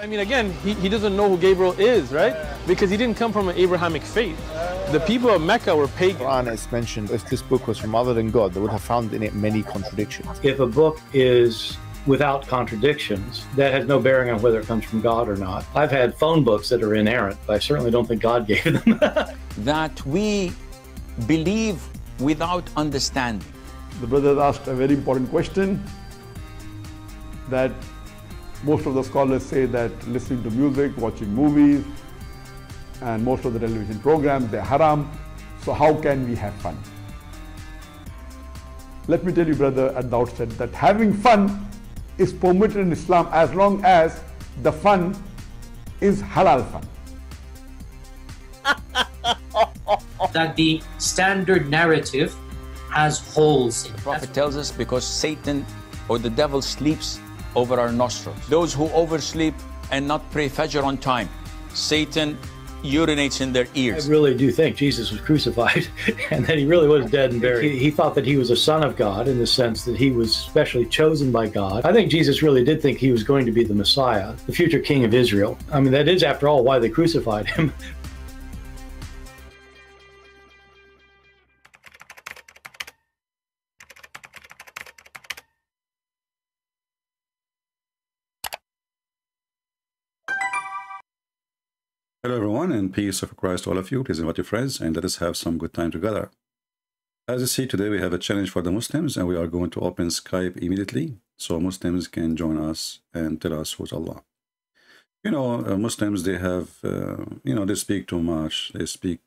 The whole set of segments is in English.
I mean, again, he doesn't know who Gabriel is, right? Because he didn't come from an Abrahamic faith. The people of Mecca were pagan. The Quran is mentioned, if this book was from other than God, they would have found in it many contradictions. If a book is without contradictions, that has no bearing on whether it comes from God or not. I've had phone books that are inerrant, but I certainly don't think God gave them. That we believe without understanding. The brother asked a very important question, that most of the scholars say that listening to music, watching movies, and most of the television programs, they're haram. So how can we have fun? Let me tell you, brother, at the outset, that having fun is permitted in Islam as long as the fun is halal fun. That the standard narrative has holes in it. The Prophet tells us because Satan or the devil sleeps over our nostrils. Those who oversleep and not pray Fajr on time, Satan urinates in their ears. I really do think Jesus was crucified and that he really was dead and buried. He thought that he was a son of God in the sense that he was specially chosen by God. I think Jesus really did think he was going to be the Messiah, the future king of Israel. I mean, that is, after all, why they crucified him. Hello everyone, and peace of Christ to all of you. Please invite your friends and let us have some good time together. As you see, today we have a challenge for the Muslims, and we are going to open Skype immediately so Muslims can join us and tell us who's Allah. You know, Muslims, they have, they speak too much. They speak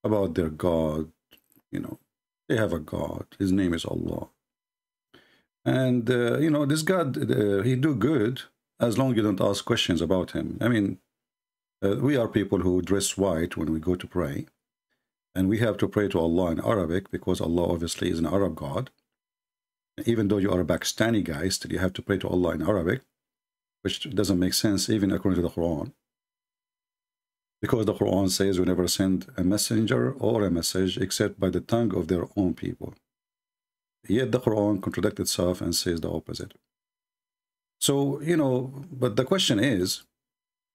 about their God. You know, they have a God. His name is Allah. And, this God, he do good as long as you don't ask questions about him. I mean, we are people who dress white when we go to pray, and we have to pray to Allah in Arabic because Allah obviously is an Arab God. Even though you are a Pakistani guy, still you have to pray to Allah in Arabic, which doesn't make sense even according to the Quran, because the Quran says we never send a messenger or a message except by the tongue of their own people. Yet the Quran contradicts itself and says the opposite. So, but the question is,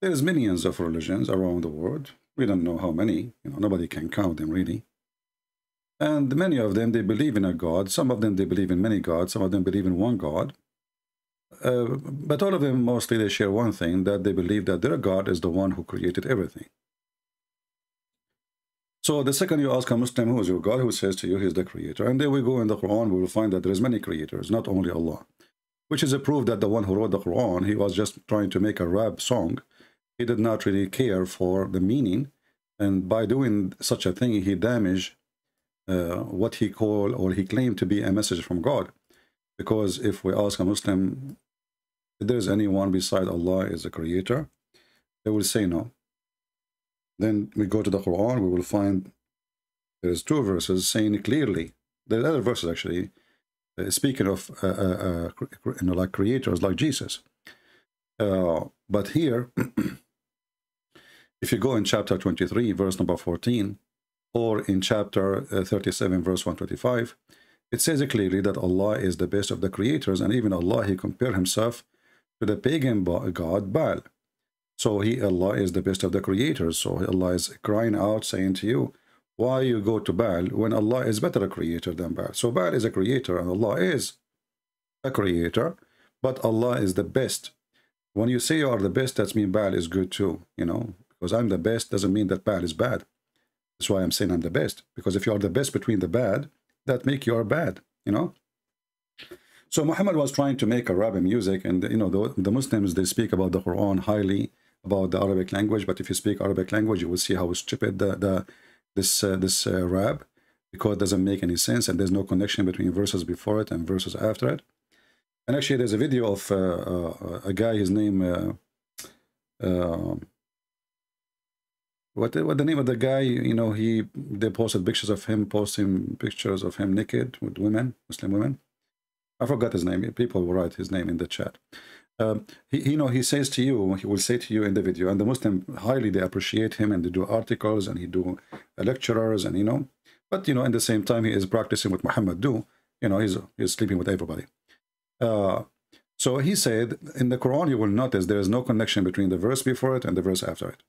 there's millions of religions around the world. We don't know how many. Nobody can count them, really. And many of them, they believe in a God. Some of them, they believe in many gods. Some of them believe in one God. But all of them, mostly, they share one thing, that they believe that their God is the one who created everything. So the second you ask a Muslim, who is your God, who says to you, he's the creator. And then we go in the Quran, we will find that there is many creators, not only Allah. Which is a proof that the one who wrote the Quran, he was just trying to make a rap song. He did not really care for the meaning, and by doing such a thing, he damaged what he called or he claimed to be a message from God. Because if we ask a Muslim, if there is anyone beside Allah is a creator, they will say no. Then we go to the Quran, we will find there's two verses saying clearly. There are other verses actually speaking of like creators like Jesus. But here, if you go in chapter 23, verse number 14, or in chapter 37, verse 125, it says clearly that Allah is the best of the creators, and even Allah, he compared himself to the pagan god Baal. So Allah is the best of the creators. So Allah is crying out, saying to you, why you go to Baal when Allah is better a creator than Baal? So Baal is a creator, and Allah is a creator, but Allah is the best. When you say you are the best, that means Baal is good too, because I'm the best doesn't mean that Baal is bad. That's why I'm saying I'm the best, because if you are the best between the bad, that make you are bad, So Muhammad was trying to make a rap music, and the Muslims, they speak about the Quran highly, about the Arabic language, but if you speak Arabic language, you will see how stupid this rap, because it doesn't make any sense, and there's no connection between verses before it and verses after it. And actually, there's a video of a guy, his name, what the name of the guy, they posted pictures of him, posting pictures of him naked with women, Muslim women. I forgot his name. People will write his name in the chat. He says to you, he will say to you in the video, and the Muslim highly, they appreciate him, and they do articles, and he do lecturers, and but in the same time, he is practicing what Muhammad do. He's sleeping with everybody. So he said, in the Quran, you will notice there is no connection between the verse before it and the verse after it.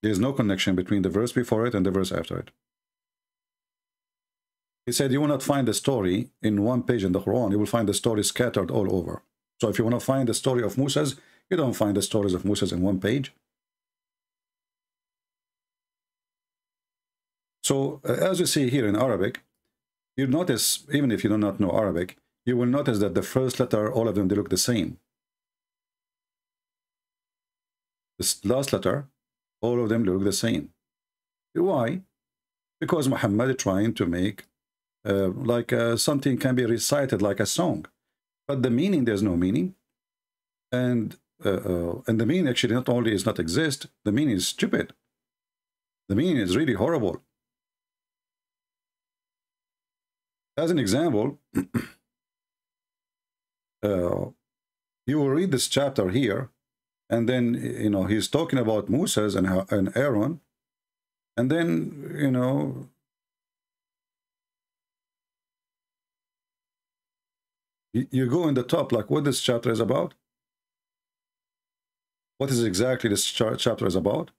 There is no connection between the verse before it and the verse after it. He said, you will not find the story in one page in the Quran. You will find the story scattered all over. So if you want to find the story of Moses, you don't find the stories of Moses in one page. So as you see here in Arabic, you notice, even if you do not know Arabic, you will notice that the first letter, all of them, they look the same. This last letter, all of them look the same. Why? Because Muhammad is trying to make something can be recited like a song, but the meaning, there's no meaning, and the meaning actually not only is not exist, the meaning is stupid. The meaning is really horrible. As an example, you will read this chapter here, and then he's talking about Moses and Aaron, and then you go in the top, like what this chapter is about. What is exactly this chapter is about?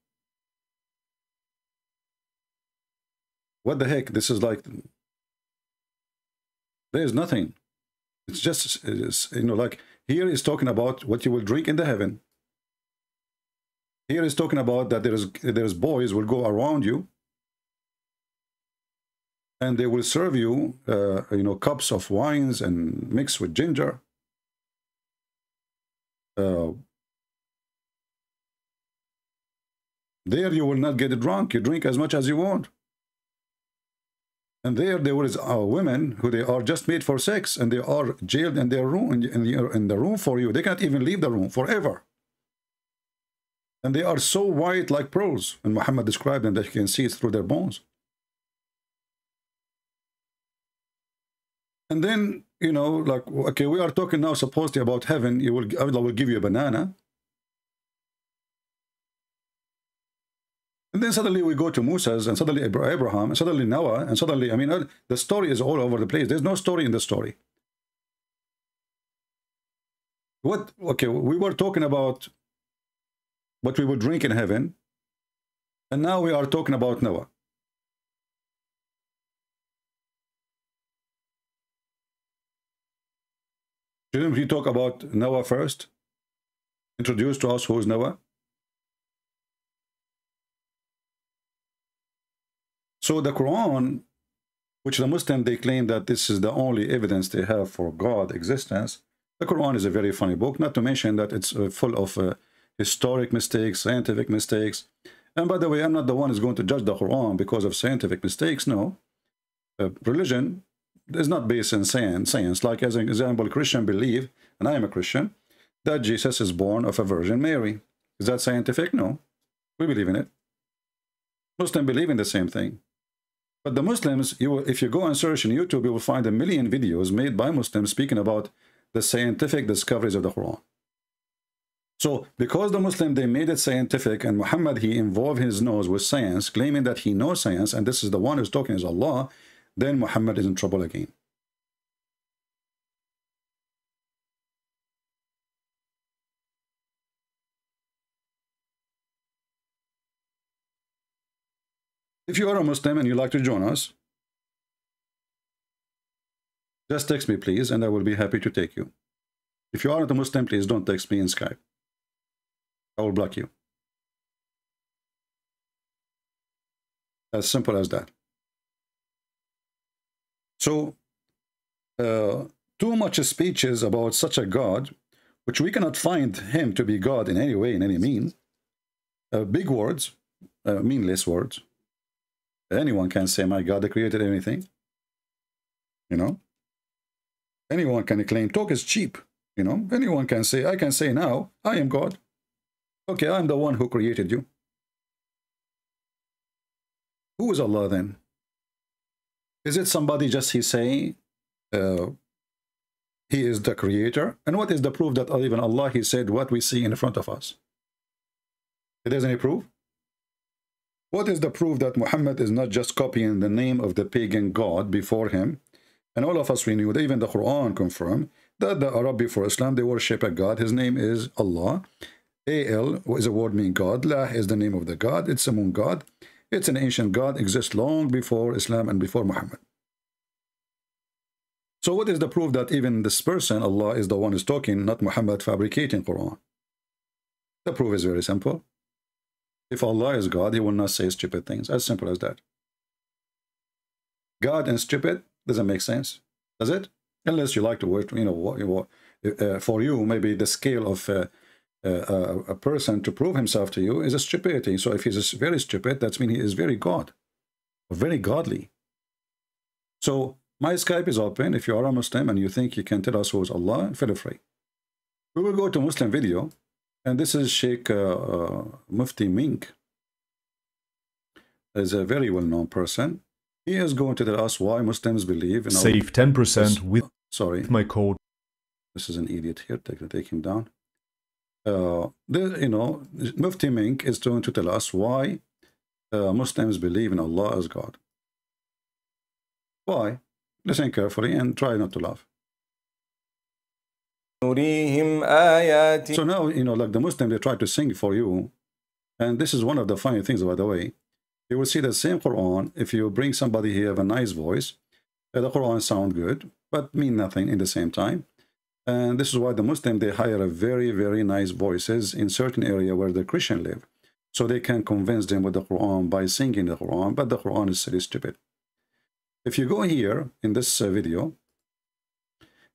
What the heck? This is like, there's nothing. It's just, like here is talking about what you will drink in the heaven. Here is talking about that there's boys will go around you, and they will serve you, cups of wines and mixed with ginger. There you will not get drunk. You drink as much as you want. And there is women who they are just made for sex, and they are jailed in their room, in the room for you. They can't even leave the room forever. And they are so white like pearls. And Muhammad described them that you can see it through their bones. And then, like, okay, we are talking now supposedly about heaven. Allah will give you a banana. And then suddenly we go to Moses, and suddenly Abraham, and suddenly Noah, and suddenly, the story is all over the place. There's no story in the story. Okay, we were talking about what we would drink in heaven, and now we are talking about Noah. Shouldn't we talk about Noah first? Introduce to us who is Noah? So the Quran, which the Muslim, they claim that this is the only evidence they have for God's existence. The Quran is a very funny book, not to mention that it's full of historic mistakes, scientific mistakes. And by the way, I'm not the one who's going to judge the Quran because of scientific mistakes. No. Religion is not based in science. Like, as an example, Christians believe, and I am a Christian, that Jesus is born of a Virgin Mary. Is that scientific? No. We believe in it. Muslims believe in the same thing. But the Muslims, if you go and search on YouTube, you will find 1 million videos made by Muslims speaking about the scientific discoveries of the Quran. So, because the Muslim, they made it scientific, and Muhammad, he involved his nose with science, claiming that he knows science, and this is the one who's talking is Allah, then Muhammad is in trouble again. If you are a Muslim and you'd like to join us, just text me, please, and I will be happy to take you. If you aren't a Muslim, please don't text me in Skype. I will block you. As simple as that. So, too much speeches about such a God, which we cannot find him to be God in any way, in any means. Big words, meaningless words. Anyone can say, my God, they created anything. Anyone can claim, talk is cheap. Anyone can say, I can say now, I am God. Okay, I'm the one who created you. Who is Allah then? Is it somebody just he say, he is the creator? And what is the proof that even Allah, he said what we see in front of us? There's any proof? What is the proof that Muhammad is not just copying the name of the pagan god before him? And all of us, we knew that even the Quran confirmed that the Arab before Islam, they worship a god. His name is Allah. Al is a word meaning God. Lah is the name of the god. It's a moon god. It's an ancient god, exists long before Islam and before Muhammad. So what is the proof that even this person, Allah, is the one who's talking, not Muhammad fabricating Quran? The proof is very simple. If Allah is God, he will not say stupid things. As simple as that. God and stupid doesn't make sense, does it? Unless you like to work, for you, maybe the scale of a person to prove himself to you is a stupidity. So if he's very stupid, that means he is very God, or very godly. So my Skype is open. If you are a Muslim and you think you can tell us who is Allah, feel free. We will go to Muslim video. And this is Sheikh Mufti Menk. Is a very well-known person. He is going to tell us why Muslims believe in save 10% with my code. This is an idiot here. Take him down. Mufti Menk is going to tell us why Muslims believe in Allah as God. Why? Listen carefully and try not to laugh. So now, like the Muslim, they try to sing for you. And this is one of the funny things, by the way. You will see the same Quran. If you bring somebody who have a nice voice, the Quran sound good, but mean nothing in the same time. And this is why the Muslim, they hire a very, very nice voices in certain area where the Christian live. So they can convince them with the Quran by singing the Quran, but the Quran is silly stupid. If you go here in this video,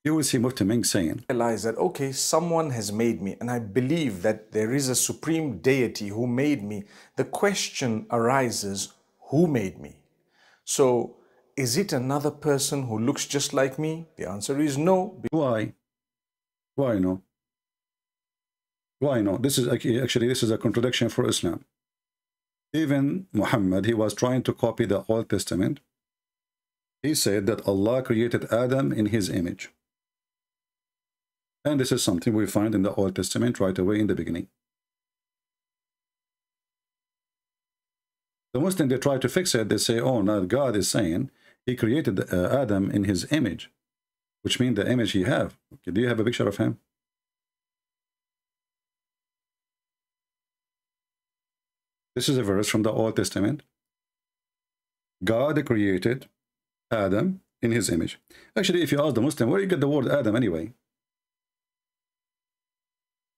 you will see Mufti Menk saying, realize that, okay, someone has made me, and I believe that there is a supreme deity who made me. The question arises, who made me? So, is it another person who looks just like me? The answer is no. Why? Why no? Why no? This is actually, this is a contradiction for Islam. Even Muhammad, he was trying to copy the Old Testament. He said that Allah created Adam in his image. And this is something we find in the Old Testament right away in the beginning. The Muslims, they try to fix it. They say, oh, now God is saying he created Adam in his image, which means the image he have. Okay, do you have a picture of him? This is a verse from the Old Testament. God created Adam in his image. Actually, if you ask the Muslim, where you get the word Adam anyway?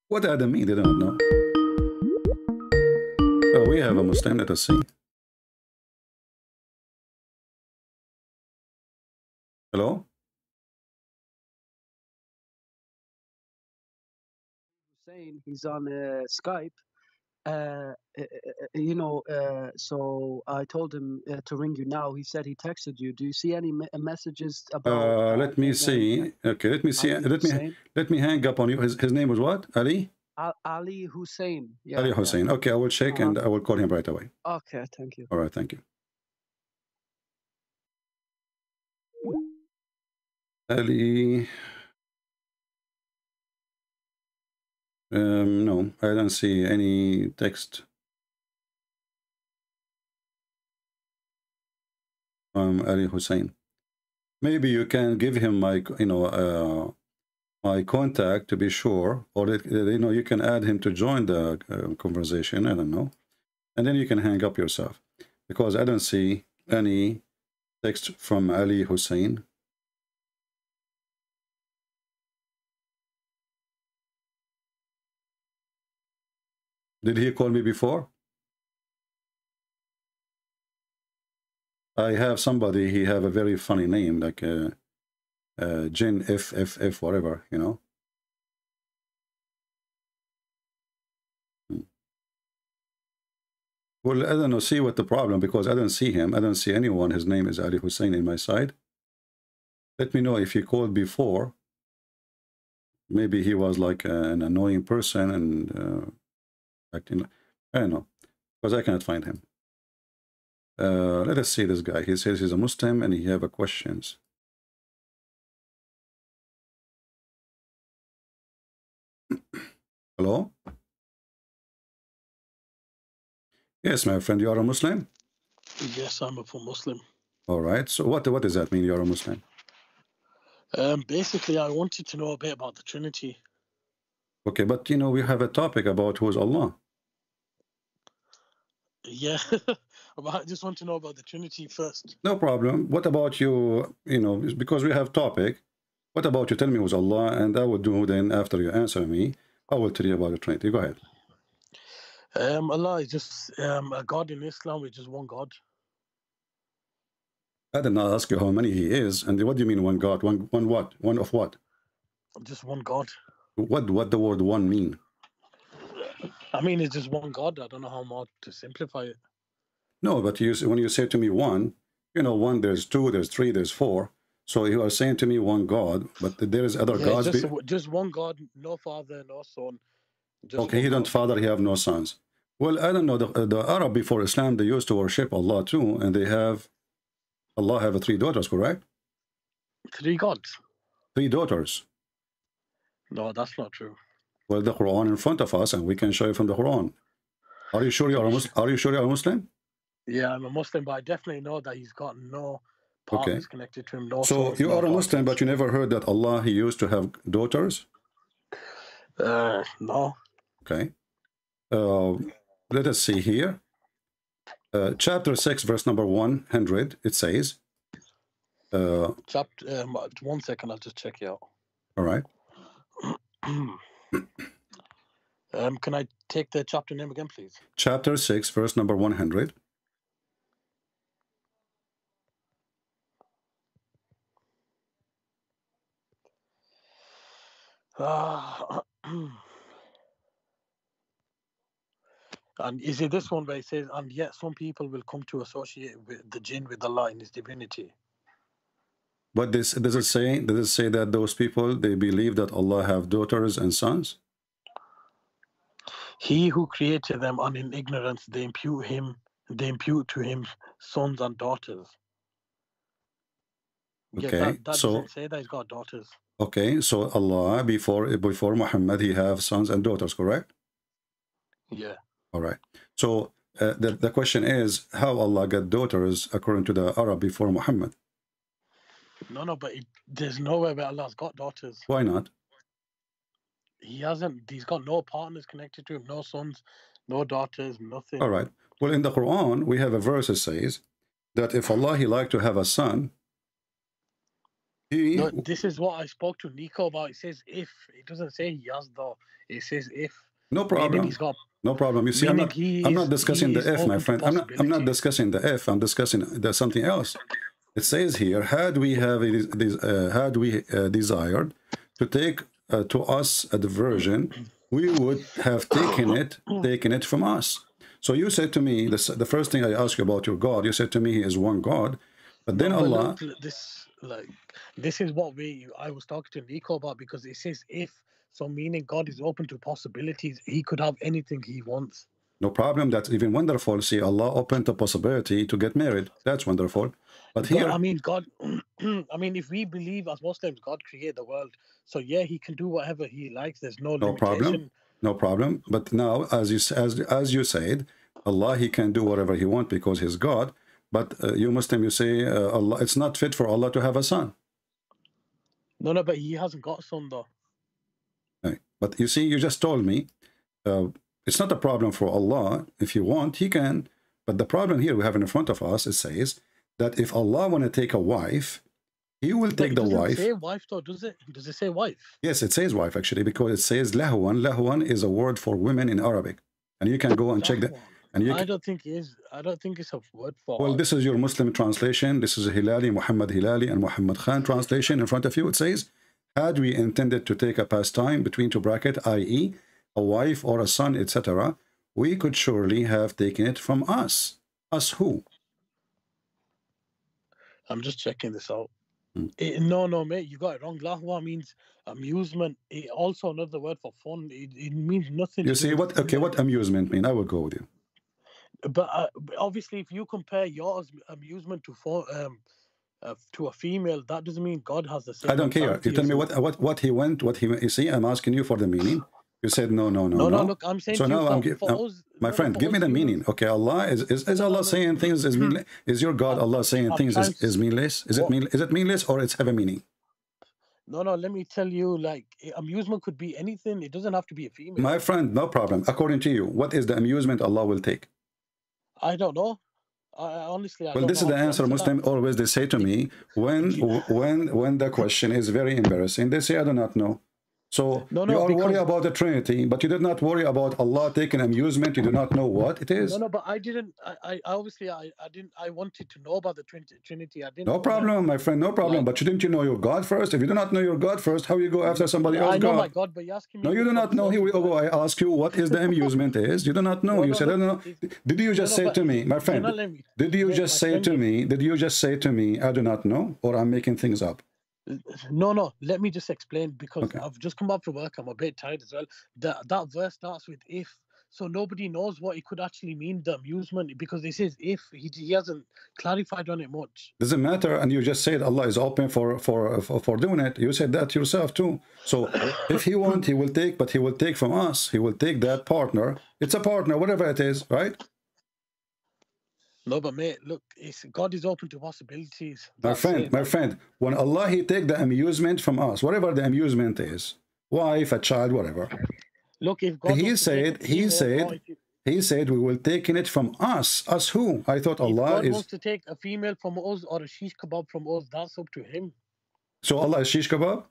What Adam mean? They don't know. Oh, we have a Muslim. Let us see. Hello? Saying he's on Skype. So I told him to ring you now. He said he texted you. Do you see any messages about? Let me see. Okay, let me see. Let me hang up on you. His name was what? Ali? Ali Hussein. Yeah, Ali Hussein. Yeah. Okay, I will check and I will call him right away. Okay, thank you. All right, thank you. Ali. No, I don't see any text. Ali Hussein. Maybe you can give him my, my contact to be sure, or you can add him to join the conversation. I don't know, and then you can hang up yourself because I don't see any text from Ali Hussein. Did he call me before? I have somebody, he have a very funny name, like Jin F, whatever, Well, I don't know, see what the problem, because I don't see him. I don't see anyone. His name is Ali Hussein in my side. Let me know if he called before. Maybe he was like an annoying person and acting. I don't know, because I cannot find him. Let us see this guy. He says he's a Muslim and he have a questions. Hello? Yes, my friend, you are a Muslim? Yes, I'm a full Muslim. All right. So what does that mean, you're a Muslim? Basically, I wanted to know a bit about the Trinity. Okay, but you know, we have a topic about who is Allah. Yeah, but I just want to know about the Trinity first. No problem. What about you, you know, because we have topic, what about you tell me who's Allah, and I will do then after you answer me, I will tell you about the Trinity. Go ahead. Allah is just a God in Islam with just one God. I did not ask you how many he is, and what do you mean one God? One what? One of what? Just one God. What the word one mean? I mean, it's just one God. I don't know how more to simplify it. No, but when you say to me one, you know, one, there's two, there's three, there's four. So you are saying to me one God, but there is other gods. Just one God, no father, no son. Okay, he don't father, he have no sons. Well, I don't know, the Arab before Islam, they used to worship Allah too, and Allah have 3 daughters, correct? 3 gods? 3 daughters. No, that's not true. Well, the Quran in front of us, and we can show you from the Quran. Are you sure you are a Muslim? Yeah, I'm a Muslim, but I definitely know that he's got no partners connected to him. No so sons, you no are a Muslim, but you never heard that Allah, he used to have daughters? No. Okay. Let us see here. Chapter 6, verse number 100, it says. Chapter, 1 second, I'll just check it out. All right. Can I take the chapter name again, please? Chapter 6, verse number 100. And is it this one where it says, and yet some people will come to associate with the jinn with Allah in his divinity? But does it say that those people, they believe that Allah have daughters and sons? He who created them and in ignorance, they impute to him sons and daughters. Okay, yeah, that doesn't say that he's got daughters. Okay, so Allah, before Muhammad, he have sons and daughters, correct? Yeah. All right. So the question is, how Allah got daughters according to the Arab before Muhammad? No, but there's nowhere where Allah's got daughters. Why not? He hasn't. He's got no partners connected to him, no sons, no daughters, nothing. All right. Well, in the Quran, we have a verse that says that if Allah, he like to have a son, No, this is what I spoke to Nico about. It says if. It doesn't say he has though. It says if. No problem. He's got, no problem. You see, I'm not discussing the if, my friend. I'm not discussing the if. I'm discussing something else. It says here, had we desired to take to us a diversion, we would have taken it from us. So you said to me, the first thing I asked you about your God, you said to me he is one God, but then Allah. This is what I was talking to Nico about, because it says if, so meaning God is open to possibilities. He could have anything he wants. No problem. That's even wonderful. See, Allah opened the possibility to get married. That's wonderful. But here, I mean, God. I mean, if we believe as Muslims, God created the world, so yeah, He can do whatever He likes. There's no limitation. No problem. But now, as you said, Allah, He can do whatever He wants because He's God. But you Muslim, you say Allah, it's not fit for Allah to have a son. No, but He hasn't got a son though. Right. But you see, you just told me it's not a problem for Allah. If you want, He can. But the problem here we have in front of us, it says that if Allah want to take a wife, He will take the wife. Does it say wife though? Does it say wife? Yes, it says wife actually, because it says lahwan. Lahwan is a word for women in Arabic, and you can go and check that. And I don't think it is. I don't think it's a word for. Well, this is your Muslim translation. This is Hilali, Muhammad Hilali, and Muhammad Khan translation in front of you. It says, had we intended to take a pastime between two brackets, i.e., a wife or a son, etc., we could surely have taken it from us. Us who? I'm just checking this out. No, mate, you got it wrong. Lahwa means amusement. Also another word for fun. It means nothing. You see what? Okay, what amusement mean? I will go with you. But obviously, if you compare your amusement to a female, that doesn't mean God has the same. I don't care. You tell me what he went. You see, I'm asking you for the meaning. You said no, no, no, No, no. no, look, I'm saying So to you now I'm for us, my friend, give me the meaning. Okay, Allah is Allah saying things is meaningless? Is your God Allah saying things is meaningless? Is it meaningless or it's have a meaning? No, no, let me tell you, like, amusement could be anything. It doesn't have to be a female. My friend, no problem. According to you, what is the amusement Allah will take? I don't know. Honestly, I well, don't this know is the answer Muslim always they say to me when the question is very embarrassing. They say, I do not know. So you are worried about the Trinity, but you did not worry about Allah taking amusement. You do not know what it is. No, no, but I didn't. I obviously I didn't. I wanted to know about the Trinity. I didn't. No problem, my friend. No problem. But shouldn't you know your God first? If you do not know your God first, how you go after somebody else's God? I know my God, but you're asking me. No, you do not know. Here we go. I ask you, what is the amusement is? You do not know. You said, I don't know. Did you just say to me, my friend? Did you just say to me? Did you just say to me, I do not know, or I'm making things up? No, no. Let me just explain because I've just come up from work. I'm a bit tired as well. That verse starts with if, so nobody knows what it could actually mean. The amusement, because this is if he hasn't clarified on it much. Doesn't matter, and you just said Allah is open for doing it. You said that yourself too. So if He wants, He will take, but He will take from us. He will take that partner. It's a partner, whatever it is, right? No, but mate, look, God is open to possibilities. My friend, when Allah He take the amusement from us, whatever the amusement is, wife, a child, whatever. Look, if God He said we will take it from us. Us who? I thought Allah God wants to take a female from us or a shish kebab from us. That's up to Him. So Allah is shish kebab?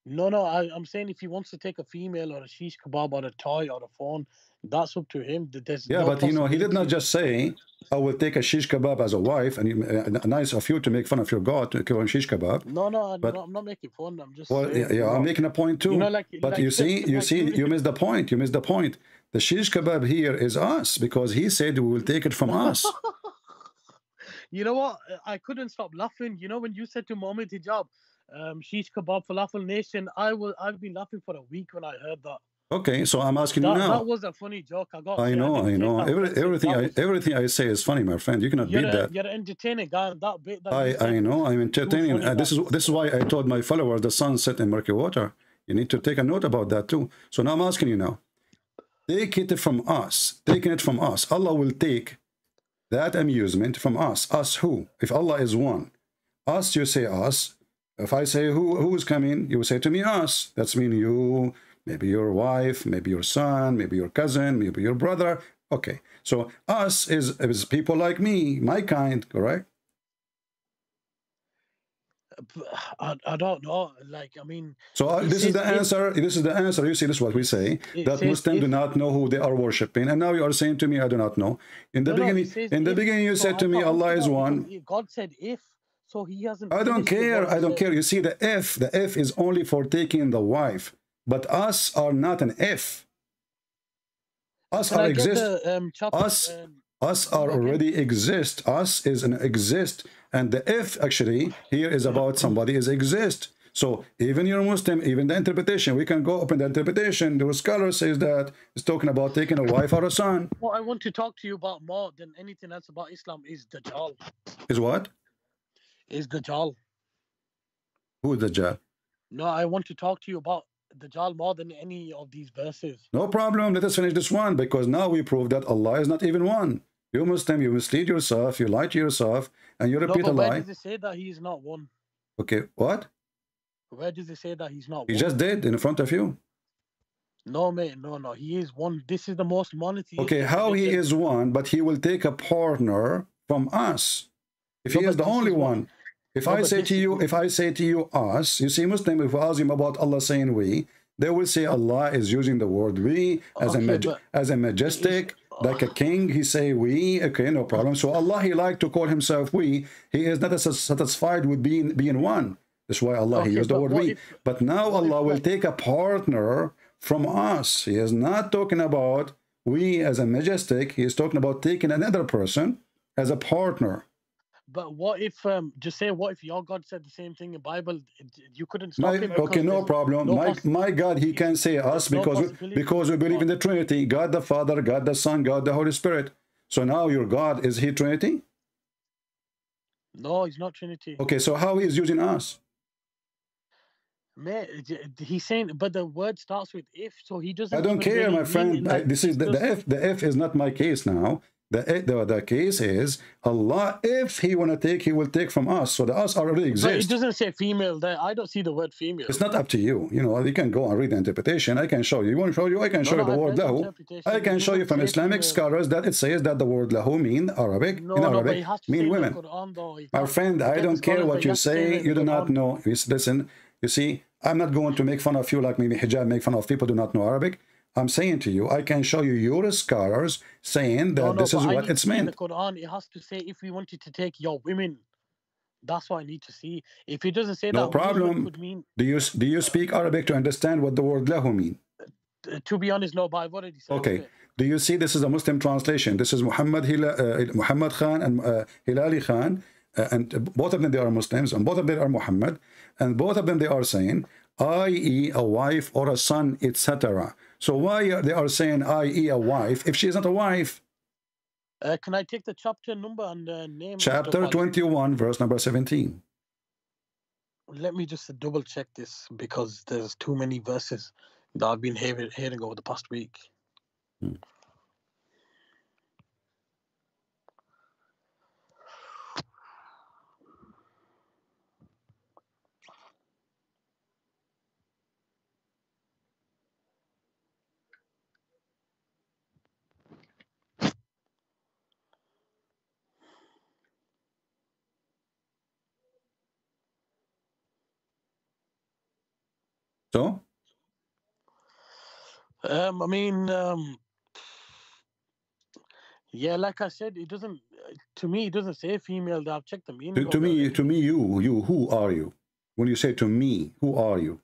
No, no, I'm saying if He wants to take a female or a shish kebab or a toy or a phone, that's up to Him. Yeah, but you know, He did not just say, I will take a shish kebab as a wife, and nice of you to make fun of your God to kill a shish kebab. No, no, I'm not making fun. I'm just saying, yeah, I'm making a point too. You know, but you see, you missed the point. You missed the point. The shish kebab here is us because He said we will take it from us. You know what? I couldn't stop laughing. You know, when you said to Mohammed Hijab, shish kebab falafel nation, I've been laughing for a week when I heard that. Okay, so I'm asking you now. That was a funny joke. I know. Everything I say is funny, my friend. You cannot beat that. You're entertaining, guy. That bit. I know. I'm entertaining. This is why I told my followers the sun set in murky water. You need to take a note about that too. So now I'm asking you now. Take it from us. Taking it from us. Allah will take that amusement from us. Us who? If Allah is one. Us, you say us. If I say who is coming, you say to me us. That's mean you. Maybe your wife, maybe your son, maybe your cousin, maybe your brother. Okay, so us is people like me, my kind, correct? I don't know. Like, I mean. So this is the answer. This is the answer. You see, this is what we say, that Muslims do not know who they are worshiping. And now you are saying to me, I do not know. In the beginning, you said to me, Allah is one. God said if. So He hasn't. I don't care. I don't care. You see, the F is only for taking the wife. But us are not an if. Us are exist. Us are already exist. Us is an exist. And the if actually here is about somebody is exist. So even you're Muslim, even the interpretation, we can go open the interpretation. The scholar says that it's talking about taking a wife or a son. What I want to talk to you about more than anything else about Islam is Dajjal. Is what? Is Dajjal. Who is Dajjal? No, I want to talk to you about Dajjal more than any of these verses. No problem. Let us finish this one, because now we prove that Allah is not even one. You Muslim, you mislead yourself, you lie to yourself, and you repeat a lie. Where does it say that He is not one? Okay, what? Where does it say that He's not one? He just did in front of you. No, mate, no. He is one. This is the most monotheistic. Okay, how He is one, but He will take a partner from us. If He is the only one. If I say to you, us, you see, Muslim, if we ask him about Allah saying we, they will say Allah is using the word we as a majestic, like a king. He say we, okay, no problem. So Allah, He like to call Himself we. He is not satisfied with being one. That's why Allah, He used the word we. But now Allah will take a partner from us. He is not talking about we as a majestic. He is talking about taking another person as a partner. But what if, just say, what if your God said the same thing in the Bible? You couldn't stop Him. Okay, no problem. My God, He can say us because we believe in the Trinity. God the Father, God the Son, God the Holy Spirit. So now your God, is He Trinity? No, He's not Trinity. Okay, so how He is using us? He's saying, but the word starts with if, so he doesn't. I don't care, really my friend. This is the F. The F is not my case now. The case is Allah. If He want to take, He will take from us. So the us already exist. But it doesn't say female there. I don't see the word female. It's not up to you. You know, you can go and read the interpretation. I can show you. You want to show you? I can show you the word lahu. I can show you from Islamic scholars that it says that the word lahu mean Arabic in Arabic mean women. My friend, I don't care what you say. You do not know. Listen, you see, I'm not going to make fun of you like maybe hijab make fun of people who do not know Arabic. I'm saying to you, I can show you your scholars saying that this is what it's meant. In the Quran, it has to say if we wanted to take your women. That's what I need to see. If it doesn't say no that, problem. Could mean, do you speak Arabic to understand what the word lahu mean? To be honest, no, but I've already said okay. it. Do you see this is a Muslim translation? This is Muhammad Khan and Hilali Khan, and both of them they are Muslims, and both of them are Muhammad, and both of them they are saying, i.e. a wife or a son, etc. So why they are saying i.e. a wife if she is not a wife? Can I take the chapter number and name? Chapter 21, verse number 17. Let me just double check this because there's too many verses that I've been hearing over the past week. So? I mean, yeah, like I said, it doesn't. To me, it doesn't say female. I've checked the meaning. To me, you. Who are you? When you say to me, who are you?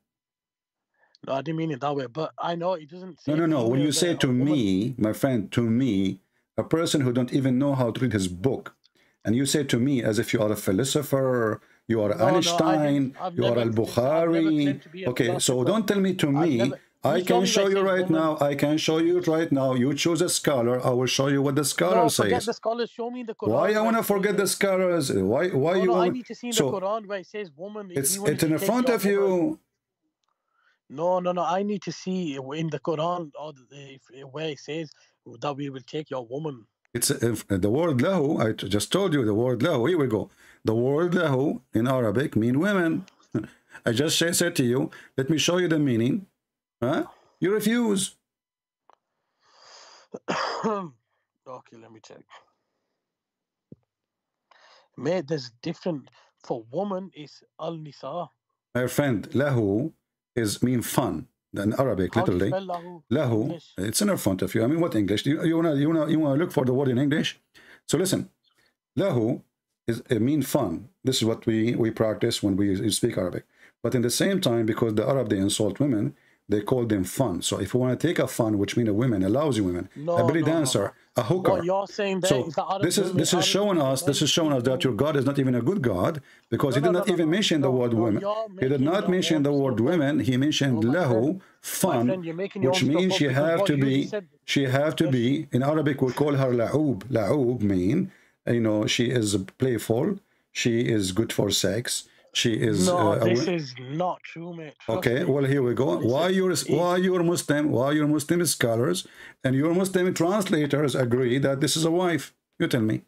No, I didn't mean it that way. But I know it doesn't say. No. When you say to me, my friend, to me, a person who don't even know how to read his book, and you say to me as if you are a philosopher, you are Einstein, you are al-Bukhari. Okay, so don't tell me to me. I can show you right now. I can show you right now. You choose a scholar. I will show you what the scholar says. Forget the scholars. Show me the Quran. Why I want to forget the scholars? Why you? I need to see the Quran where it says woman. It's in front of you. No. I need to see in the Quran or where it says that we will take your woman. It's the word lahu. I just told you the word lahu. Here we go. The word lahu in Arabic mean women. I just said to you, let me show you the meaning. Huh? You refuse. Okay, let me check. Mate, there's different. For woman is al-nisa. My friend, lahu is mean fun. In Arabic, literally. Lahu, it's in front of you. I mean, what English? You wanna look for the word in English? So listen, lahu is mean fun. This is what we practice when we speak Arabic. But in the same time, because the Arab they insult women, they call them fun. So if you want to take a fun, which means a women, a lousy woman, a belly dancer, a hooker. What you're saying there so is that this is showing us that your God is not even a good God, because he did not even mention the word women. He did not mention the word women. He mentioned lahu, fun, which means she have to be in Arabic we call her la'ub. La'ub mean, you know, she is playful, she is good for sex. She is. This is not true, mate. Okay, well here we go. Why your Muslim scholars and your Muslim translators agree that this is a wife? You tell me.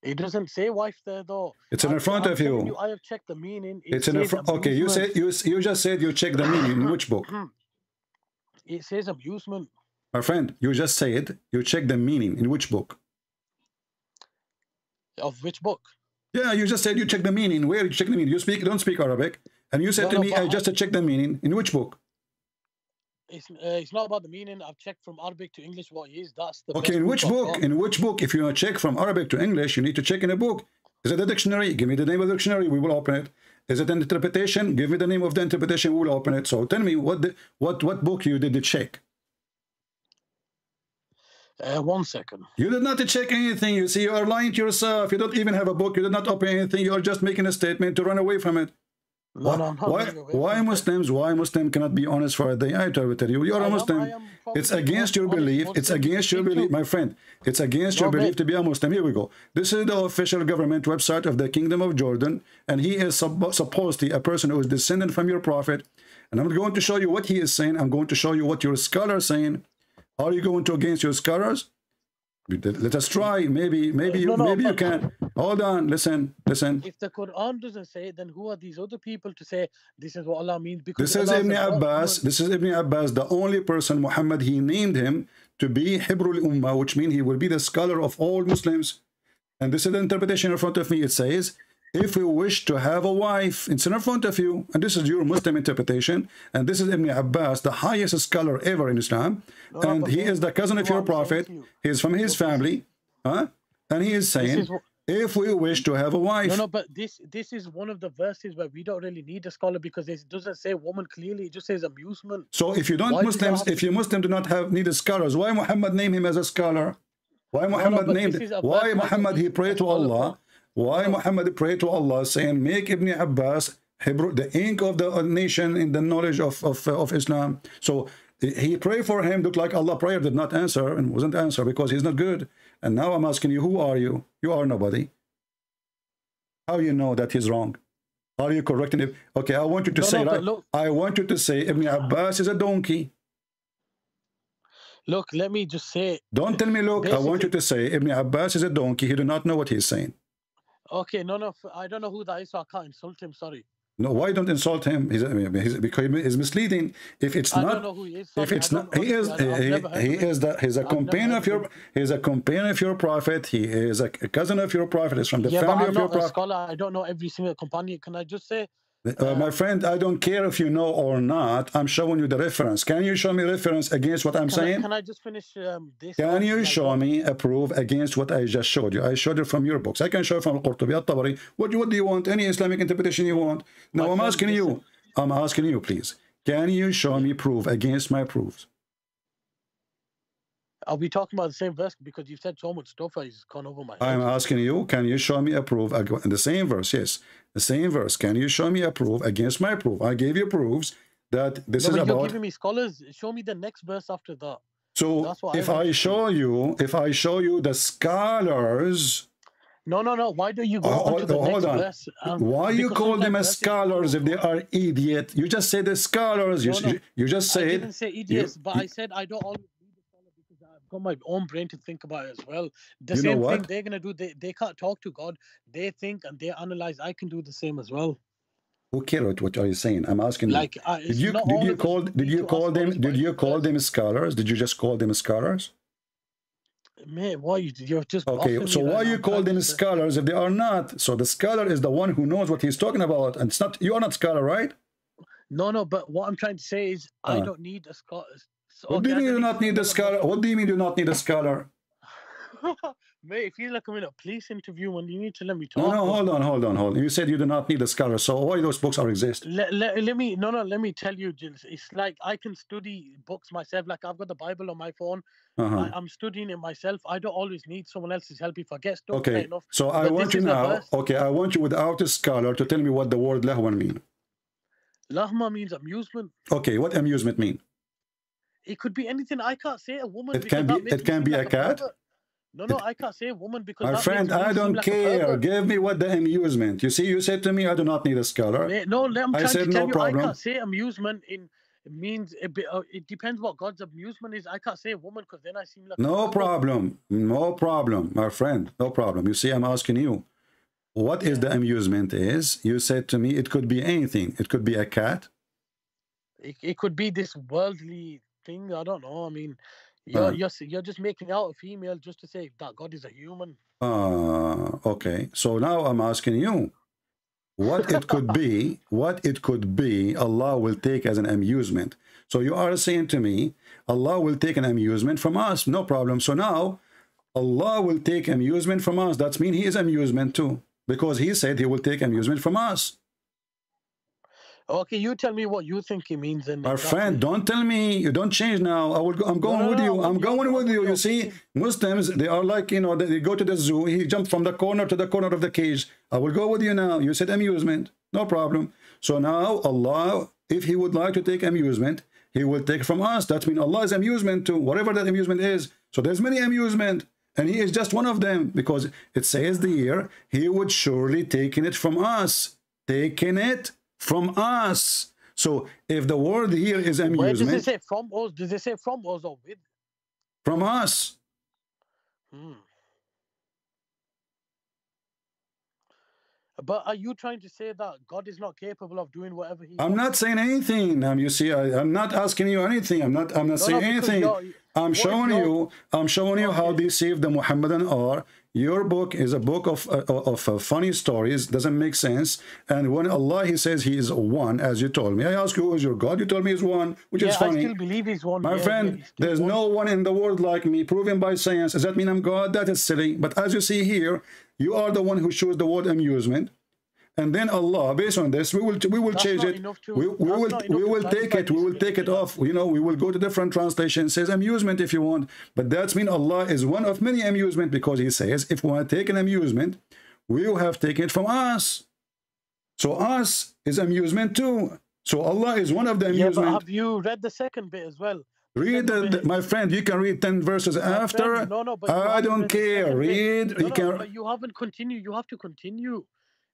It doesn't say wife there though. It's in front of you. I have checked the meaning. It's in front. Okay, you said you just said you checked the meaning in which book? It says amusement. My friend, you just said you checked the meaning in which book? Of which book? Yeah, you just said you check the meaning. Where you check the meaning? You don't speak Arabic, and you said to me, I just checked the meaning. In which book? It's not about the meaning. I've checked from Arabic to English what it is. That's the okay. In which book? In which book? If you want to check from Arabic to English, you need to check in a book. Is it a dictionary? Give me the name of the dictionary. We will open it. Is it an interpretation? Give me the name of the interpretation. We will open it. So tell me what book you did check. 1 second. You did not check anything. You see, you are lying to yourself. You don't even have a book. You did not open anything. You are just making a statement to run away from it. No, no, I'm not Why, running away why from Muslims? Why Muslim cannot be honest for a day? I tell you, you're a Muslim. It's against your belief. It's against your belief, my friend. It's against your belief to be a Muslim. Here we go. This is the official government website of the Kingdom of Jordan, and he is supposedly a person who is descendant from your prophet. And I'm going to show you what he is saying. I'm going to show you what your scholar is saying. Are you going to against your scholars? Let us try. Maybe you can. Hold on. Listen. If the Quran doesn't say it, then who are these other people to say this is what Allah means? Because this is Ibn Abbas. This is Ibn Abbas, the only person Muhammad, he named him to be Hibrul Ummah, which means he will be the scholar of all Muslims. And this is the interpretation in front of me. It says, if you wish to have a wife, it's in front of you. And this is your Muslim interpretation. And this is Ibn Abbas, the highest scholar ever in Islam. And he is the cousin of your prophet. He is from his family. And he is saying, if we wish to have a wife. No, but this is one of the verses where we don't really need a scholar because it doesn't say woman clearly. It just says amusement. So if you don't Muslims, if you Muslim do not need scholars, why Muhammad name him as a scholar? Why Muhammad why Muhammad he prayed to Allah? Why Muhammad prayed to Allah saying, make Ibn Abbas the ink of the nation in the knowledge of Islam? So he prayed for him, looked like Allah prayer did not answer and wasn't answered because he's not good. And now I'm asking you, who are you? You are nobody. How you know that he's wrong? Are you correcting it? Okay, I want you to say, right? I want you to say Ibn Abbas is a donkey. Look, let me just say. Don't tell me, look, I want you to say Ibn Abbas is a donkey. He do not know what he's saying. Okay, no, I don't know who that is, so I can't insult him, sorry. No, why don't insult him? Because he's misleading. If it's not, I don't know who he is. If it's not, he's a companion of your, he's a companion of your prophet. He is a cousin of your prophet. He's from the family of your prophet. I'm not a scholar. I don't know every single companion. Can I just say? My friend, I don't care if you know or not. I'm showing you the reference. Can you show me reference against what I'm saying? Can I just finish this? Can you show me a proof against what I just showed you? I showed it from your books. I can show it from Al-Qurtubi, Al-Tabari. What do you want? Any Islamic interpretation you want? Now I'm asking you. I'm asking you, please. Can you show me proof against my proofs? Are we talking about the same verse? Because you've said so much stuff, it's gone over my head. I'm asking you, can you show me a proof in the same verse? Yes, the same verse. Can you show me a proof against my proof? I gave you proofs that this is about. You're giving me scholars. Show me the next verse after that. So if I show you the scholars. No. Why do you go on to the next verse? Why you call them as scholars if they are idiot? You just say the scholars. You just say. I didn't say idiots, but I said I don't always. I've got my own brain to think about it as well. The same thing they're going to do. They can't talk to God. They think and they analyze. I can do the same as well. Who cares what are you saying? I'm asking you. Like, did you call them scholars? Did you just call them scholars? Man, why you're just okay? So why you call them scholars if they are not? So the scholar is the one who knows what he's talking about, and it's not. You are not scholar, right? No. But what I'm trying to say is, I don't need a scholar. What do you mean you do not need a scholar? What do you mean you do not need a scholar? Mate, if you're like I'm in a police interview and you need to let me talk. No, hold on. You said you do not need a scholar, so why those books are exist? Let me tell you, Jill. It's like I can study books myself. Like I've got the Bible on my phone. I'm studying it myself. I don't always need someone else's help if I get stuck. Okay, so I want you now. Okay, I want you without a scholar to tell me what the word lahwan means. Lahma means amusement. Okay, what amusement mean? It could be anything. I can't say a woman. It can be a cat. No, I can't say a woman because. My friend, I don't care. Give me what the amusement. You see, you said to me, I do not need a scholar. No, I'm trying to tell you, I problem. can't say amusement in. It means it depends what God's amusement is. I can't say a woman because then I seem like. No problem, my friend. No problem. You see, I'm asking you, what is the amusement? Is you said to me, it could be anything. It could be a cat. It could be this worldly thing. I don't know. I mean, you're just making out a female just to say that God is a human. Okay. So now I'm asking you, what it could be, Allah will take as an amusement. So you are saying to me, Allah will take an amusement from us. No problem. So now Allah will take amusement from us. That means he is amusement too, because he said he will take amusement from us. Okay, you tell me what you think he means. And our friend, don't tell me. You don't change now. I'm going with you. I'm going with you. You see, Muslims, they are like, they go to the zoo. He jumped from the corner to the corner of the cage. I will go with you now. You said amusement. No problem. So now Allah, if he would like to take amusement, he will take from us. That means Allah is amusement too, whatever that amusement is. So there's many amusement, and he is just one of them, because it says here, he would surely taken it from us. Taken it from us. So if the word here is amusement. Where does it say from us? Does it say from us or with? From us. But are you trying to say that God is not capable of doing whatever he I'm wants? not saying anything. You see, I'm not asking you anything. I'm not saying anything. I'm showing you how deceived the Muhammadan are. Your book is a book of funny stories. Doesn't make sense. And when Allah, he says he is one, as you told me. I ask you, who is your God? You told me he's one, which is funny. I still believe he's one. My friend, there's no one in the world like me, proven by science. Does that mean I'm God? That is silly. But as you see here, you are the one who chose the word amusement. And then Allah, based on this, we will change it. We will take it off. You know, we will go to different translation. It says amusement if you want, but that means Allah is one of many amusement, because he says if we want to take an amusement, we will have taken it from us. So us is amusement too. So Allah is one of the amusement. Yeah, but have you read the second bit as well? Read my friend. You can read 10 verses after. But I don't care. Read. But you haven't continued. You have to continue.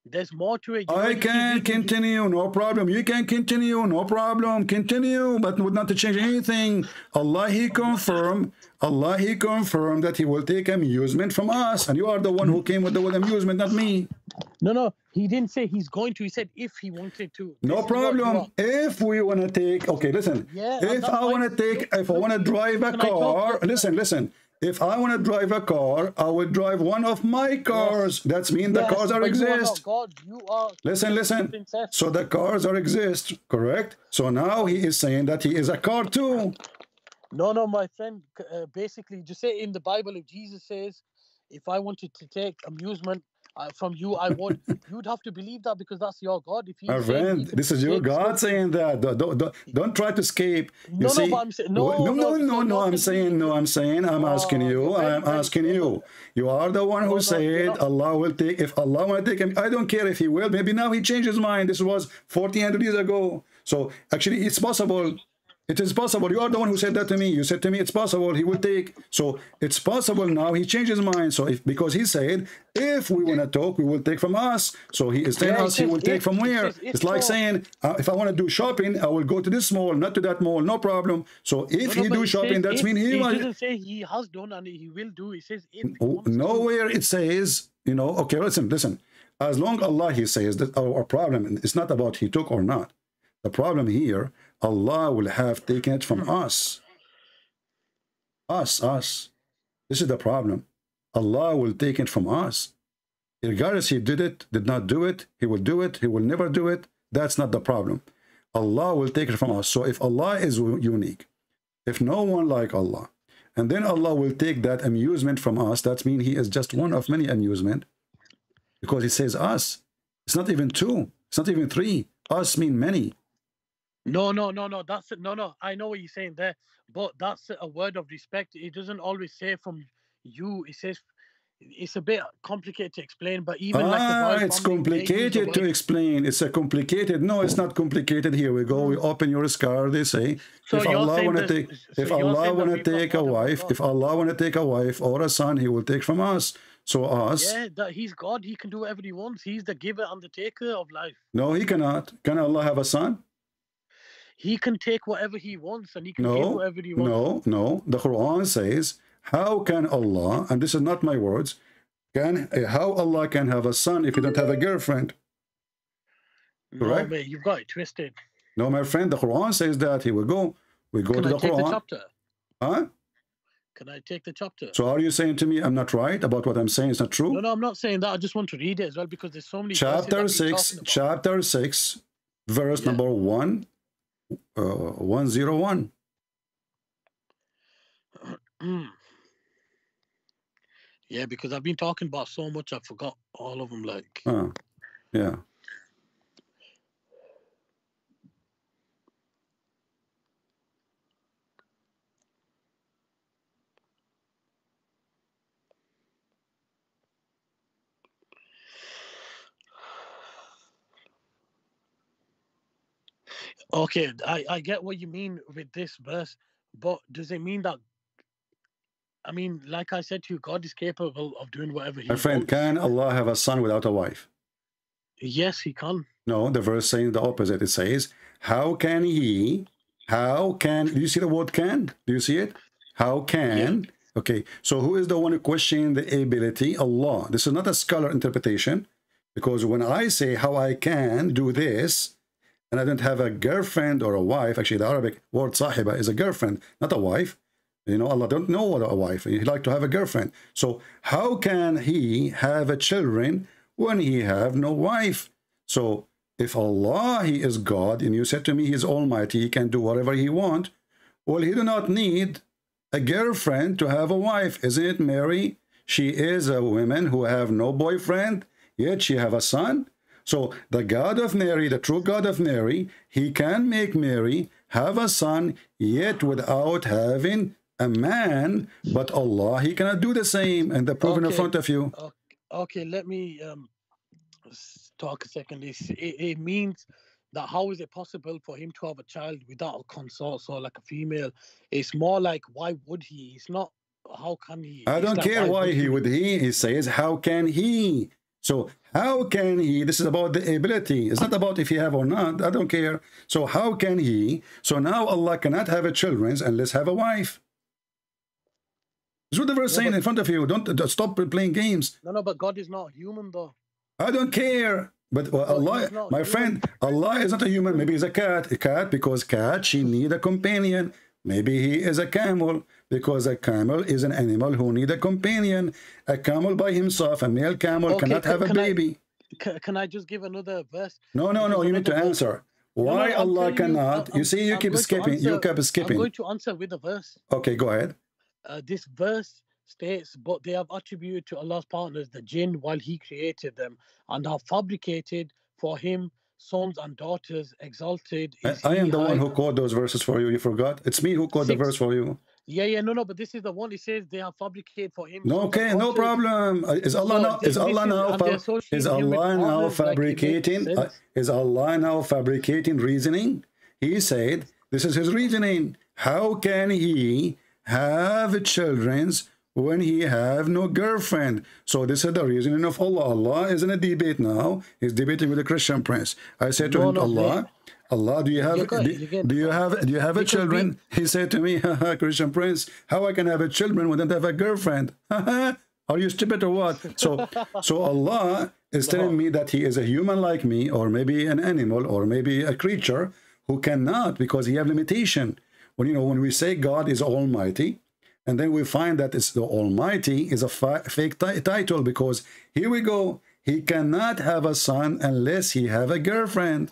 There's more to it. I can continue, no problem. You can continue, no problem. Continue, but not to change anything. Allah, he confirmed that he will take amusement from us. And you are the one who came with the word amusement, not me. No, he didn't say he's going to. He said if he wanted to. No problem. If we want to take, okay, listen. If I want to drive a car, listen. If I want to drive a car, I will drive one of my cars. That's mean the cars are exist. Listen. So the cars are exist, correct? So now he is saying that he is a car too. No, my friend. Basically, just say in the Bible, if Jesus says, if I wanted to take amusement from you, I would. You'd have to believe that, because that's your God. If my friend, this is your God saying that. Don't try to escape. I'm asking you. You are the one who said Allah will take. If Allah want to take him, I don't care if he will. Maybe now he changed his mind. This was 1400 years ago. So actually, it's possible. It is possible. You are the one who said that to me. You said to me, it's possible he will take. So it's possible now he changed his mind. So because he said, if we want to talk, we will take from us. So he is telling us he will take from where? It's like saying, if I want to do shopping, I will go to this mall, not to that mall. No problem. So if he do shopping, that means he doesn't say he has done and he will do. It says if. Nowhere it says, okay, listen. As long Allah, he says that our problem is not about he took or not. The problem here, Allah will have taken it from us. Us. This is the problem. Allah will take it from us. Regardless he did it, did not do it, he will do it, he will never do it. That's not the problem. Allah will take it from us. So if Allah is unique, if no one like Allah, and then Allah will take that amusement from us, that means he is just one of many amusement. Because he says us. It's not even two. It's not even three. Us mean many. No. That's it. No. I know what you're saying there, but that's a word of respect. It doesn't always say from you. It says it's a bit complicated to explain. But even it's complicated to explain. It's a complicated. No, it's not complicated. Here we go. We open your scar. They say if Allah want to take, if Allah want to take a wife, or a son, he will take from us. So us. Yeah, that he's God. He can do whatever he wants. He's the giver and the taker of life. No, he cannot. Can Allah have a son? He can take whatever he wants, and he can give whatever he wants. No. The Quran says, how can Allah, and this is not my words, how Allah can have a son if he don't have a girlfriend? No, mate, you've got it twisted. No, my friend, the Quran says that. Here we go. We go to the Quran. The chapter? Huh? Can I take the chapter? So are you saying to me I'm not right about what I'm saying? It's not true? No, I'm not saying that. I just want to read it as well, because there's so many. Chapter 6, verse number 101. Yeah, because I've been talking about so much, I forgot all of them. Yeah. Okay, I get what you mean with this verse, but does it mean that, I mean, like I said to you, God is capable of doing whatever he My friend, wants. can Allah have a son without a wife? Yes, he can. No, the verse saying the opposite. It says, how can he, do you see the word can? Do you see it? How can, okay, so who is the one who questioning the ability? Allah. This is not a scholar interpretation, because when I say how I can do this, and I don't have a girlfriend or a wife, actually the Arabic word sahiba is a girlfriend, not a wife. You know, Allah don't know what a wife. He like to have a girlfriend. So how can he have a children when he have no wife? So if Allah, he is God, and you said to me he is almighty, he can do whatever he want, well, he do not need a girlfriend to have a wife. Isn't it Mary? She is a woman who have no boyfriend, yet she have a son. So the God of Mary, the true God of Mary, he can make Mary have a son, yet without having a man. But Allah, he cannot do the same, and the proof in front of you. Okay, let me talk a second. It means that how is it possible for him to have a child without a consort, so like a female? It's more like, why would he? It's not, how can he? I don't care why he would. He says, how can he? So how can he? This is about the ability. It's not about if he have or not. I don't care. So how can he? So now Allah cannot have a children unless have a wife. This is what the verse saying in front of you. Don't stop playing games. No, but God is not human though. I don't care. But Allah, my friend, Allah is not a human. Maybe he's a cat. A cat, because cat, she need a companion. Maybe he is a camel, because a camel is an animal who need a companion. A camel by himself, a male camel, cannot have a baby. Can I just give another verse? No, you need to answer. Why Allah cannot? You see, you keep skipping. You kept skipping. I'm going to answer with a verse. Okay, go ahead. This verse states, but they have attributed to Allah's partners the jinn while he created them, and have fabricated for him sons and daughters. Exalted is I am he the high. one who quote those verses for you. You forgot? It's me who quote the verse for you. No, but this is the one. It says they have fabricated for him. No, okay, no problem. Is Allah now? Is Allah now fabricating? Is Allah now fabricating reasoning? He said this is his reasoning. How can he have children when he have no girlfriend? So this is the reasoning of Allah. Allah is in a debate now. He's debating with the Christian prince. I said to him, Allah, do you have a children? He said to me, Christian prince, how I can have a children when I don't have a girlfriend? Are you stupid or what? So Allah is telling me that he is a human like me, or maybe an animal, or maybe a creature who cannot, because he have limitation. When we say God is almighty, and then we find that it's the Almighty is a fake title, because here we go, he cannot have a son unless he have a girlfriend.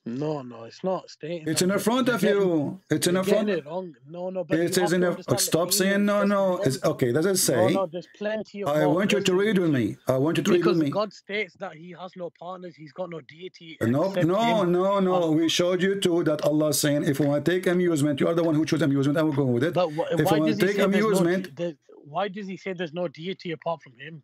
No, it's not stating. It's in the front of you. It's in the front. It wrong. No, but it is in the. Stop saying no. It's okay. Does it say? No, there's plenty of. I want you to read with me. I want you to read with me. Because God states that He has no partners. He's got no deity. No. We showed you too that Allah is saying, if we want to take amusement, you are the one who chose amusement. I will go with it. But if we want to take amusement, why does He say there's no deity apart from Him?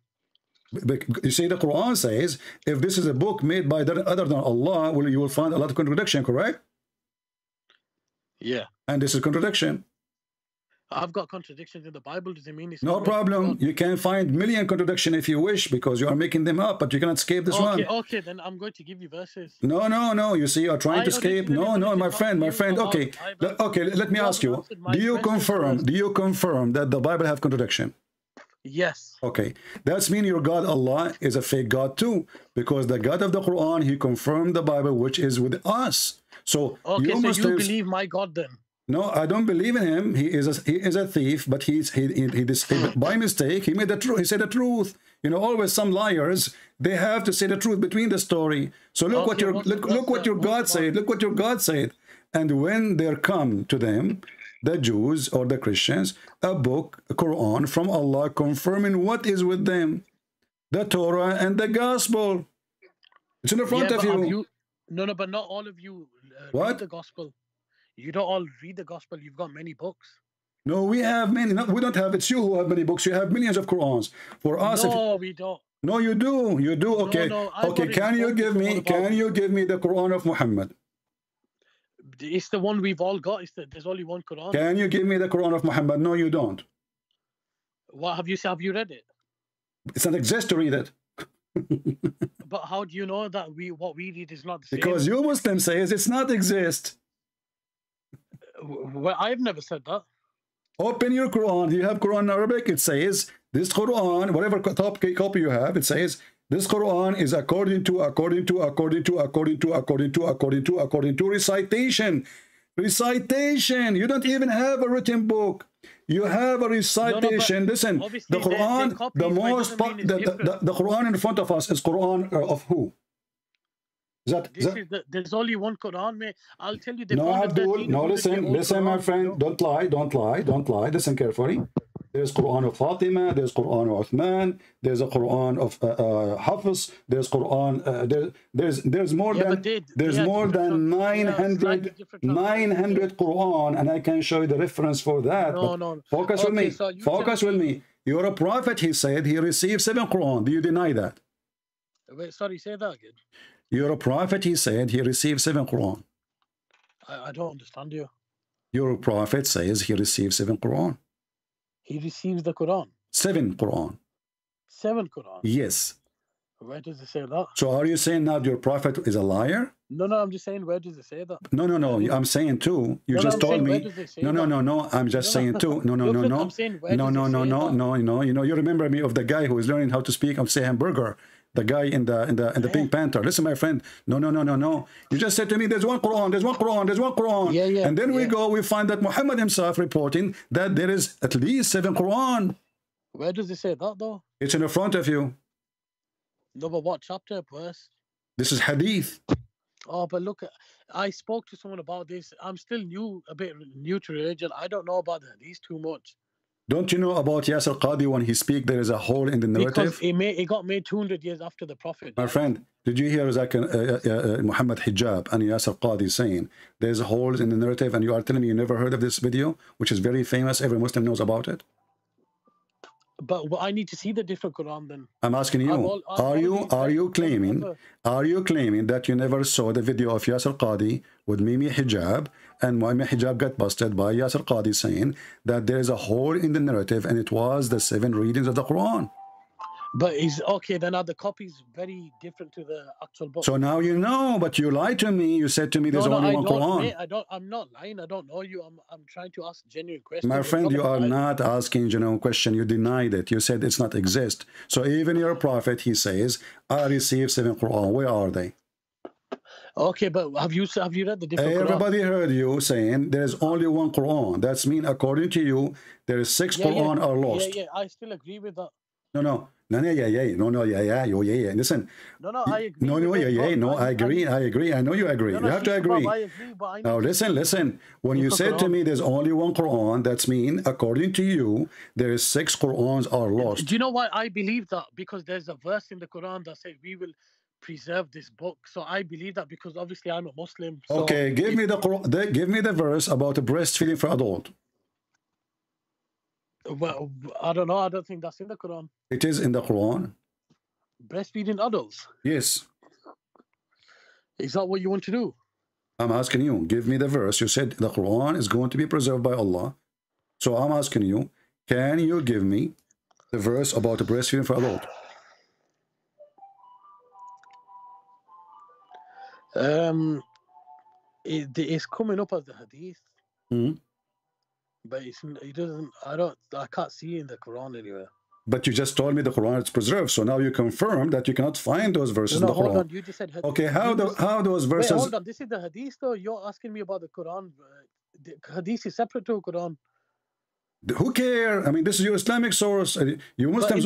You see, the Quran says, if this is a book made by other than Allah, well, you will find a lot of contradiction, correct? Yeah. And this is contradiction. I've got contradictions in the Bible. Does it mean it's no problem? You can find million contradictions if you wish, because you are making them up, but you cannot escape this one. Okay, then I'm going to give you verses. No. You see, you are trying to escape. No, my friend. Okay, let me ask you. Do you confirm that the Bible have contradiction? Yes. Okay, that's mean your God Allah is a fake God too, because the God of the Quran, he confirmed the Bible, which is with us. So you believe my God then? No, I don't believe in him. He is a thief, but he by mistake he made the truth. He said the truth. Always some liars, they have to say the truth between the story. So look what your God said. Look what your God said. And when there come to them, the Jews or the Christians, a book, a Quran from Allah confirming what is with them, the Torah and the Gospel. It's in the front of you. No, but not all of you read the Gospel. You don't all read the Gospel. You've got many books. No, we have many. No, we don't have. It's you who have many books. You have millions of Qurans. For us, we don't. No, you do. You do. Okay. Okay. Can you give me the Quran of Muhammad? It's the one we've all got. There's only one Quran. Can you give me the Quran of Muhammad? No, you don't. What have you read it? It's not exist to read it. But how do you know that what we read is not the same? Because you Muslim says it's not exist. Well, I've never said that. Open your Quran. You have Quran in Arabic. It says this Quran, whatever copy you have, it says this Quran is according to recitation. Recitation. You don't even have a written book. You have a recitation. No, listen, the Quran, the Quran in front of us is Quran of who? There's only one Quran, mate. I'll tell you. No, Abdul. No, listen, my friend. Don't lie. Listen carefully. There's Quran of Fatima. There's Quran of Uthman. There's a Quran of Hafiz. There's Quran. There's more than 900 Quran, and I can show you the reference for that. No. Focus with me. Focus with me. You're a prophet. He said he received 7 Quran. Do you deny that? Wait, sorry. Say that again. You're a prophet. He said he received 7 Quran. I don't understand you. Your prophet says he received 7 Quran. He receives the Quran. 7 Quran. 7 Quran. Yes. Where does it say that? So are you saying now your prophet is a liar? No, I'm just saying, where does it say that? No. I'm saying too. You just told me. No. I'm just saying too. No. I'm saying, where does it say that? No. You remember me of the guy who is learning how to speak. I'm saying hamburger. The guy in the Pink Panther. Listen, my friend. No. You just said to me, there's one Quran. Yeah. And then we find that Muhammad himself reporting that there is at least 7 Quran. Where does it say that though? It's in the front of you. No, but what chapter, verse? This is Hadith. Oh, but look, I spoke to someone about this. I'm still a bit new to religion. I don't know about the Hadith too much. Don't you know about Yasir Qadi when he speaks, there is a hole in the narrative? Because it got made 200 years after the Prophet. My friend, did you hear Muhammad Hijab and Yasir Qadi saying there's holes in the narrative, and you are telling me you never heard of this video, which is very famous, every Muslim knows about it? But I need to see the different Quran then. I'm asking you, are you claiming that you never saw the video of Yasir Qadi with Mimi Hijab, and Mimi Hijab got busted by Yasir Qadi saying that there is a hole in the narrative and it was the 7 readings of the Quran? But then are the copies very different to the actual book? So now you know, but you lied to me. You said to me there's only one Quran. Mate, I'm not lying. I don't know you. I'm trying to ask genuine questions. My friend, you are not asking genuine question. You denied it. You said it's not exist. So even your prophet, he says, I received 7 Quran. Where are they? Okay, but have you read the different Everybody Quran? Heard you saying there's only one Quran. That's mean according to you, there is 6 Quran are lost. Yeah, I still agree with that. No, Listen. No, I agree. I agree. I know you agree. You have to agree. Now, listen. When you said to me there's only one Quran, that's mean, according to you, there is 6 Qurans are lost. Do you know why I believe that? Because there's a verse in the Quran that says we will preserve this book. So I believe that because obviously I'm a Muslim. So okay, give me the verse about breastfeeding for adult. Well, I don't know. I don't think that's in the Quran. It is in the Quran. Breastfeeding adults? Yes. Is that what you want to do? I'm asking you, give me the verse. You said the Quran is going to be preserved by Allah. So I'm asking you, can you give me the verse about the breastfeeding for adult? It's coming up as the Hadith. Mm-hmm. But I can't see it in the Quran anywhere. But you just told me the Quran is preserved, so now you confirm that you cannot find those verses in the Quran. Hold on, you just said Hadith. Okay, how those verses... Wait, hold on, this is the Hadith though. You're asking me about the Quran. The Hadith is separate to the Quran. Who cares? I mean, this is your Islamic source. You Muslims,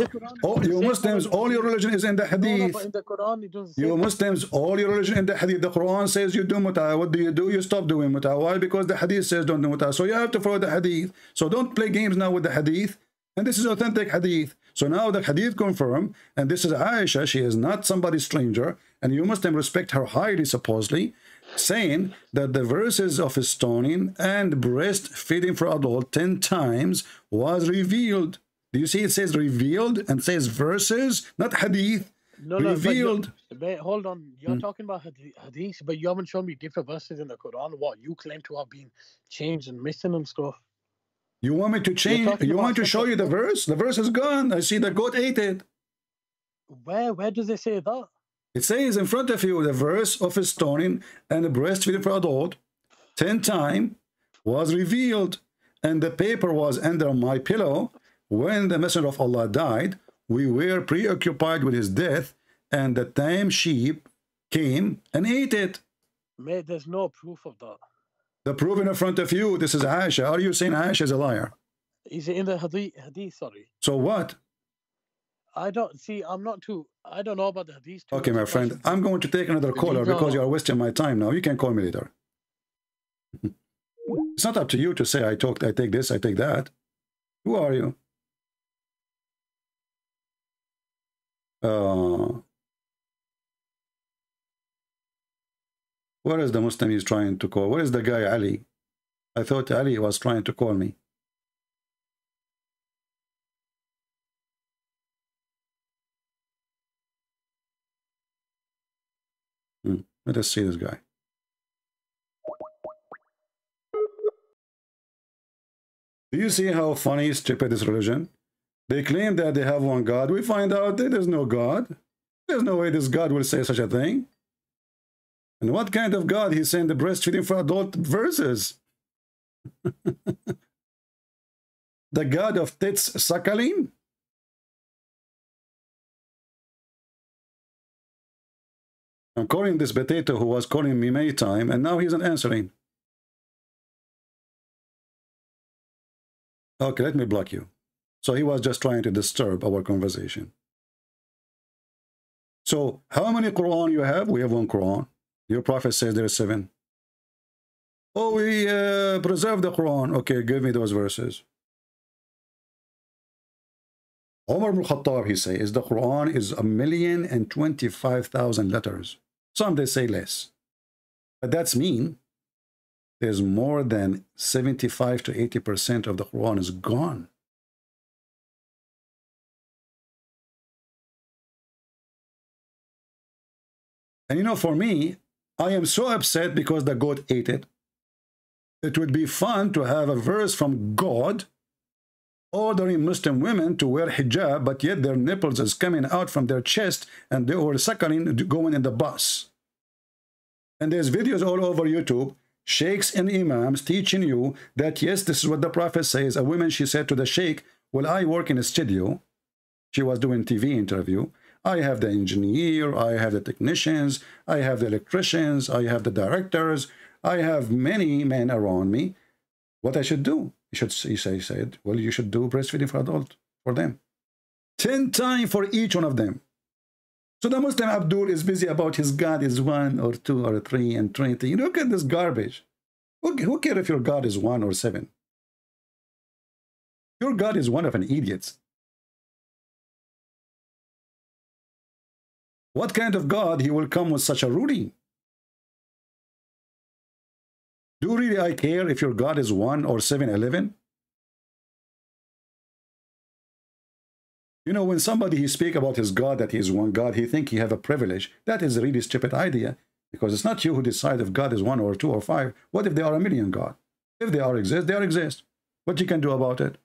all your religion is in the Hadith. But in the Quran, it doesn't say you Muslims, all your religion in the Hadith. The Quran says you do mut'ah. What do? You stop doing mut'ah. Why? Because the Hadith says don't do mut'ah. So you have to follow the Hadith. So don't play games now with the Hadith. And this is authentic Hadith. So now the Hadith confirmed, and this is Aisha. She is not somebody stranger, and you must respect her highly, supposedly, saying that the verses of stoning and breastfeeding for adult 10 times was revealed. Do you see it says revealed and says verses, not Hadith? No, revealed. But hold on. You're talking about hadith, but you haven't shown me different verses in the Quran. What you claim to have been changed and missing and stuff. You want me to change? You want me to show you the verse? The verse is gone. I see the goat ate it. Where does it say that? It says in front of you the verse of stoning and breastfeeding for adult 10 times was revealed, and the paper was under my pillow. When the Messenger of Allah died, we were preoccupied with his death, and the tame sheep came and ate it. Mate, there's no proof of that. The proof in front of you. This is Aisha. Are you saying Aisha is a liar? Is it in the hadith? Sorry. So what? I don't see. I don't know about the hadith. Okay, my friend. I'm going to take another caller because you are wasting my time now. You can call me later. It's not up to you to say I take this, I take that. Who are you? Where is the Muslim he's trying to call? Where is the guy Ali? I thought Ali was trying to call me. Let us see this guy. Do you see how funny, stupid this religion? They claim that they have one God. We find out that there's no God. There's no way this God will say such a thing. And what kind of God? He's saying the breastfeeding for adult verses. The God of tits suckling? I'm calling this potato who was calling me many times, and now he's not answering. Okay, let me block you. So he was just trying to disturb our conversation. So how many Quran you have? We have one Quran. Your prophet says there are 7. Oh, we preserve the Quran. Okay, give me those verses. Umar ibn Khattab, he says, the Quran is 1,025,000 letters. Some they say less. But that's mean. There's more than 75 to 80% of the Quran is gone. And you know, for me, I am so upset because the goat ate it. It would be fun to have a verse from God ordering Muslim women to wear hijab, but yet their nipples is coming out from their chest and they were suckling going in the bus. And there's videos all over YouTube, sheikhs and imams teaching you that, yes, this is what the Prophet says. A woman, she said to the sheikh, well, I work in a studio. She was doing TV interview. I have the engineer, I have the technicians, I have the electricians, I have the directors, I have many men around me. What I should do? He said, well, you should do breastfeeding for adult for them. 10 times for each one of them. So the Muslim Abdul is busy about his God is 1 or 2 or 3 and 20. You look at this garbage. Who cares if your God is 1 or 7? Your God is one of an idiot. What kind of God he will come with such a ruling? Do really I care if your God is 1 or 7, 11? You know, when somebody he speak about his God, that he is one God, he think he have a privilege. That is a really stupid idea, because it's not you who decide if God is 1 or 2 or 5. What if there are a million God? If they are exist, they are exist. What you can do about it?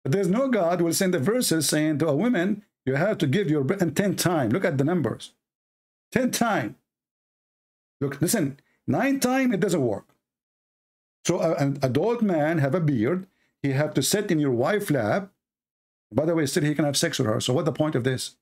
But there's no God will send the verses saying to a woman, you have to give your breast 10 times. Look at the numbers. 10 times. Look, listen, 9 times it doesn't work. So an adult man have a beard. He have to sit in your wife's lap. By the way, still he can have sex with her. So what's the point of this?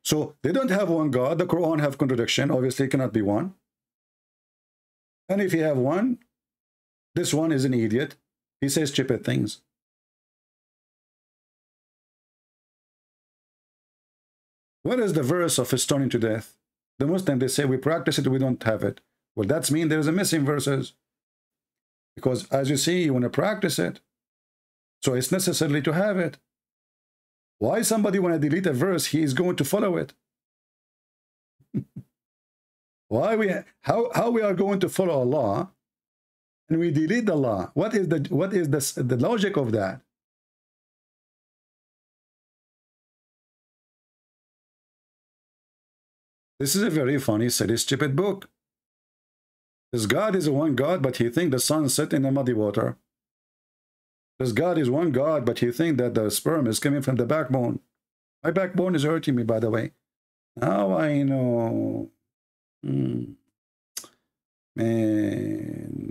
So they don't have one God. The Quran have contradiction. Obviously, it cannot be one. And if you have one, this one is an idiot. He says stupid things. What is the verse of stoning to death? The Muslims, they say we practice it, we don't have it. Well, that's mean there's a missing verses. Because as you see, you want to practice it. So it's necessary to have it. Why somebody want to delete a verse, he is going to follow it. Why we how we are going to follow Allah and we delete the law? What is the logic of that? This is a very funny, silly, stupid book. This God is one God, but he thinks the sun set in the muddy water. This God is one God, but he thinks that the sperm is coming from the backbone. My backbone is hurting me, by the way. Now I know. Man,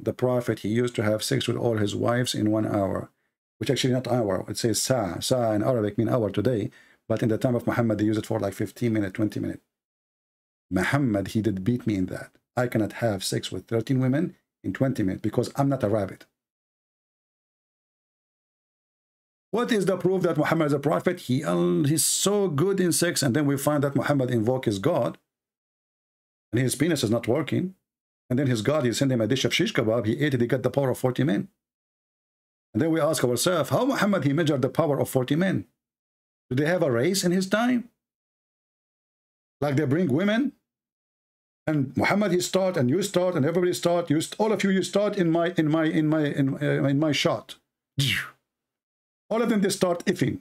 the Prophet, he used to have sex with all his wives in 1 hour, which actually not hour. It says sa. Sa in Arabic mean hour today, but in the time of Muhammad, they use it for like 15 minutes, 20 minutes. Muhammad, he did beat me in that. I cannot have sex with 13 women in 20 minutes because I'm not a rabbit. What is the proof that Muhammad is a prophet? He's so good in sex, and then we find that Muhammad invokes his God, and his penis is not working. And then his God, he sent him a dish of shish kebab. He ate it, he got the power of 40 men. And then we ask ourselves, how Muhammad, he measured the power of 40 men? Do they have a race in his time? Like they bring women, and Muhammad, he start, and you start, and everybody start. All of you, you start in my shot. All of them, they start ifing.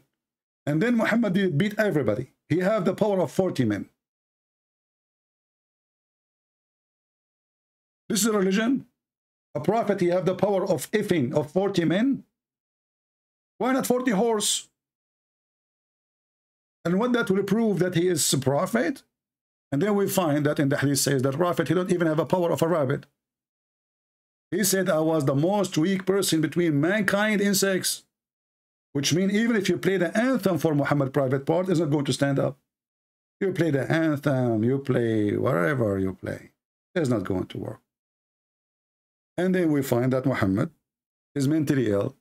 And then Muhammad did beat everybody. He have the power of 40 men. This is a religion. A prophet, he have the power of ifing of 40 men. Why not 40 horse? And what that will prove that he is a prophet? And then we find that in the hadith says that prophet, he don't even have a power of a rabbit. He said, I was the most weak person between mankind in sex. Which means even if you play the anthem for Muhammad private part, it's not going to stand up. You play the anthem, you play whatever you play, it's not going to work. And then we find that Muhammad is mentally ill.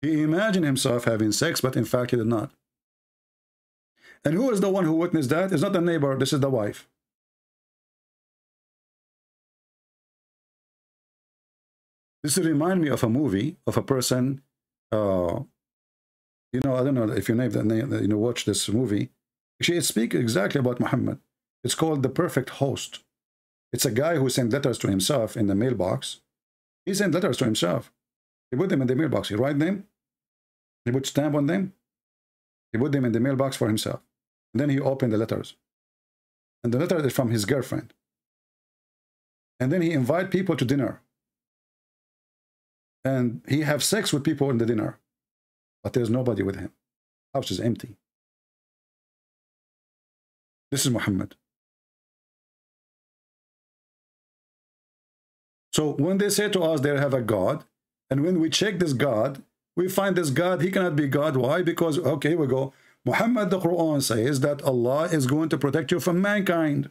He imagined himself having sex, but in fact he did not. And who is the one who witnessed that? It's not the neighbor, this is the wife. This reminds me of a movie of a person, you know, I don't know if you watch this movie. Actually, it speaks exactly about Muhammad. It's called The Perfect Host. It's a guy who sent letters to himself in the mailbox. He sent letters to himself. He put them in the mailbox. He write them. He put stamp on them. He put them in the mailbox for himself. And then he opened the letters. And the letter is from his girlfriend. And then he invite people to dinner. And he have sex with people in the dinner. But there's nobody with him. House is empty. This is Muhammad. So when they say to us they have a God, and when we check this God, we find this God, he cannot be God. Why? Because, okay, we go, Muhammad, the Quran says that Allah is going to protect you from mankind.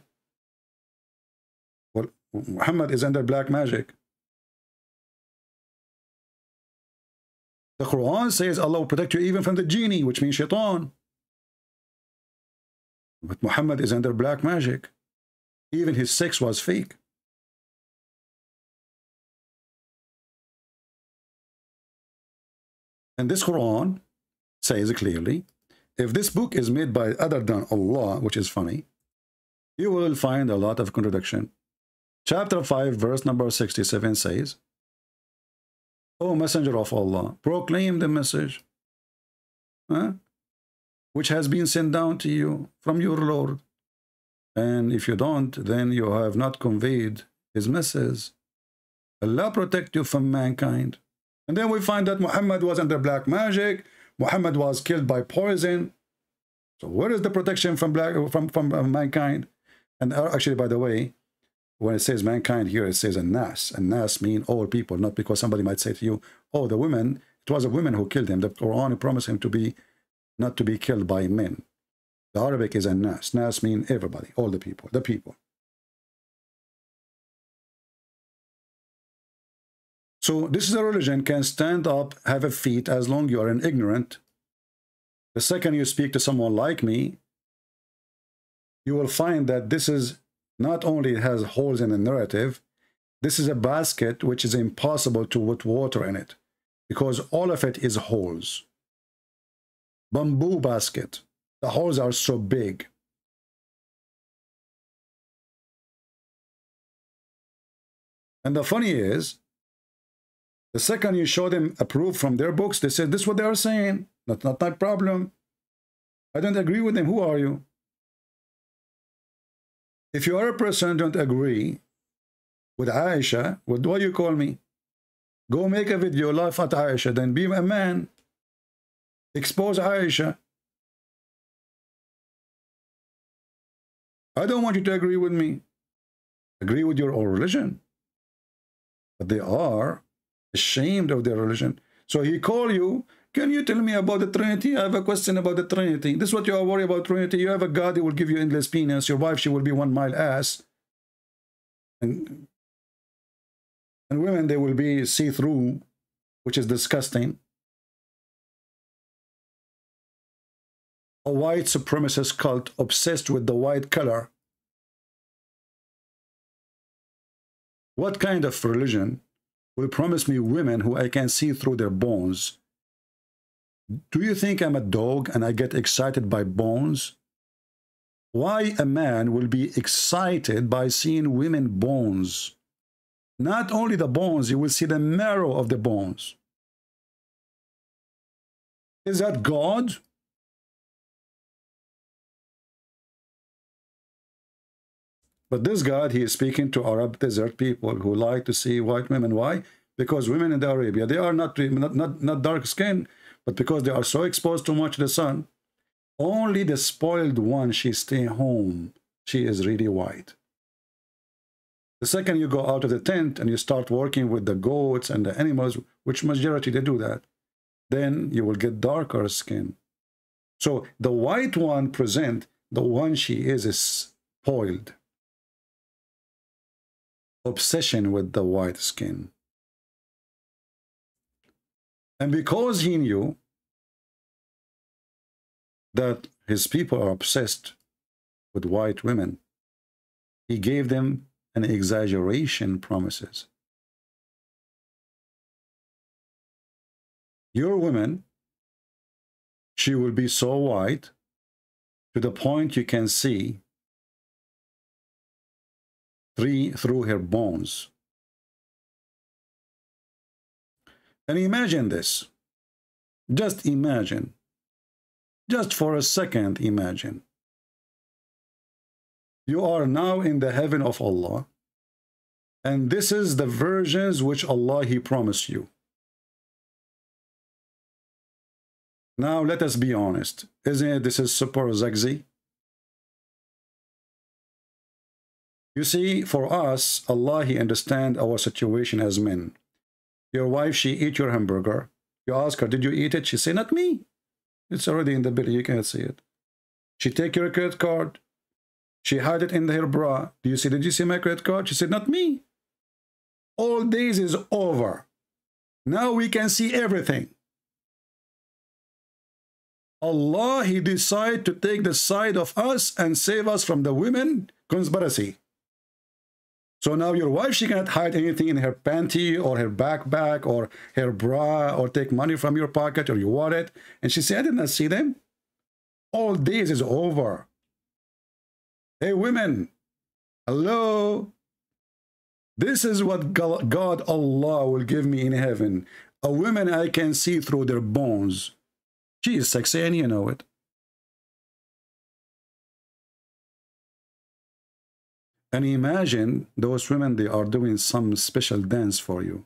Well, Muhammad is under black magic. The Quran says Allah will protect you even from the genie, which means shaitan. But Muhammad is under black magic. Even his sex was fake. And this Quran says clearly, if this book is made by other than Allah, which is funny, you will find a lot of contradiction. Chapter 5, verse number 67 says, O Messenger of Allah, proclaim the message which has been sent down to you from your Lord. And if you don't, then you have not conveyed his message. Allah protect you from mankind. And then we find that Muhammad was under black magic. Muhammad was killed by poison. So where is the protection from mankind? And actually, by the way, when it says mankind here, it says an-nas. An-nas mean all people, not because somebody might say to you, oh, the women, it was a woman who killed him. The Quran promised him to be, not to be killed by men. The Arabic is an-nas. Nas mean everybody, all the people, the people. So this is a religion can stand up, have a feet, as long as you are an ignorant. The second you speak to someone like me, you will find that this is not only has holes in the narrative, this is a basket which is impossible to put water in it because all of it is holes. Bamboo basket. The holes are so big. And the funny is, the second you show them a proof from their books, they say, this is what they are saying. That's not my problem. I don't agree with them. Who are you? If you are a person who don't agree with Aisha, what do you call me? Go make a video, laugh at Aisha, then be a man. Expose Aisha. I don't want you to agree with me. Agree with your own religion. But they are ashamed of their religion. So he call you, can you tell me about the Trinity? I have a question about the Trinity. This is what you are worried about Trinity. You have a God who will give you endless penis. Your wife, she will be 1 mile ass. And women, they will be see-through, which is disgusting. A white supremacist cult obsessed with the white color. What kind of religion will promise me women who I can see through their bones? Do you think I'm a dog and I get excited by bones? Why a man will be excited by seeing women bones? Not only the bones, you will see the marrow of the bones. Is that God? But this God, he is speaking to Arab desert people who like to see white women. Why? Because women in the Arabia, they are not dark skin, but because they are so exposed too much to the sun. Only the spoiled one, she stay home. She is really white. The second you go out of the tent and you start working with the goats and the animals, which majority they do that, then you will get darker skin. So the white one present, the one she is spoiled. Obsession with the white skin. And because he knew that his people are obsessed with white women, he gave them an exaggeration promises. Your woman, she will be so white to the point you can see through her bones. And imagine this. Just imagine. Just for a second, imagine. You are now in the heaven of Allah, and this is the virgins which Allah, he promised you. Now let us be honest. Isn't it this is super zagzy? You see, for us, Allah, he understands our situation as men. Your wife, she eat your hamburger. You ask her, did you eat it? She say, not me. It's already in the belly, you can't see it. She take your credit card. She hide it in her bra. Do you see, did you see my credit card? She said, not me. All days is over. Now we can see everything. Allah, he decided to take the side of us and save us from the women conspiracy. So now your wife, she cannot hide anything in her panty or her backpack or her bra or take money from your pocket or your wallet. And she said, I did not see them. All days is over. Hey, women, hello. This is what God, Allah, will give me in heaven. A woman I can see through their bones. She is sexy and you know it. And imagine those women, they are doing some special dance for you.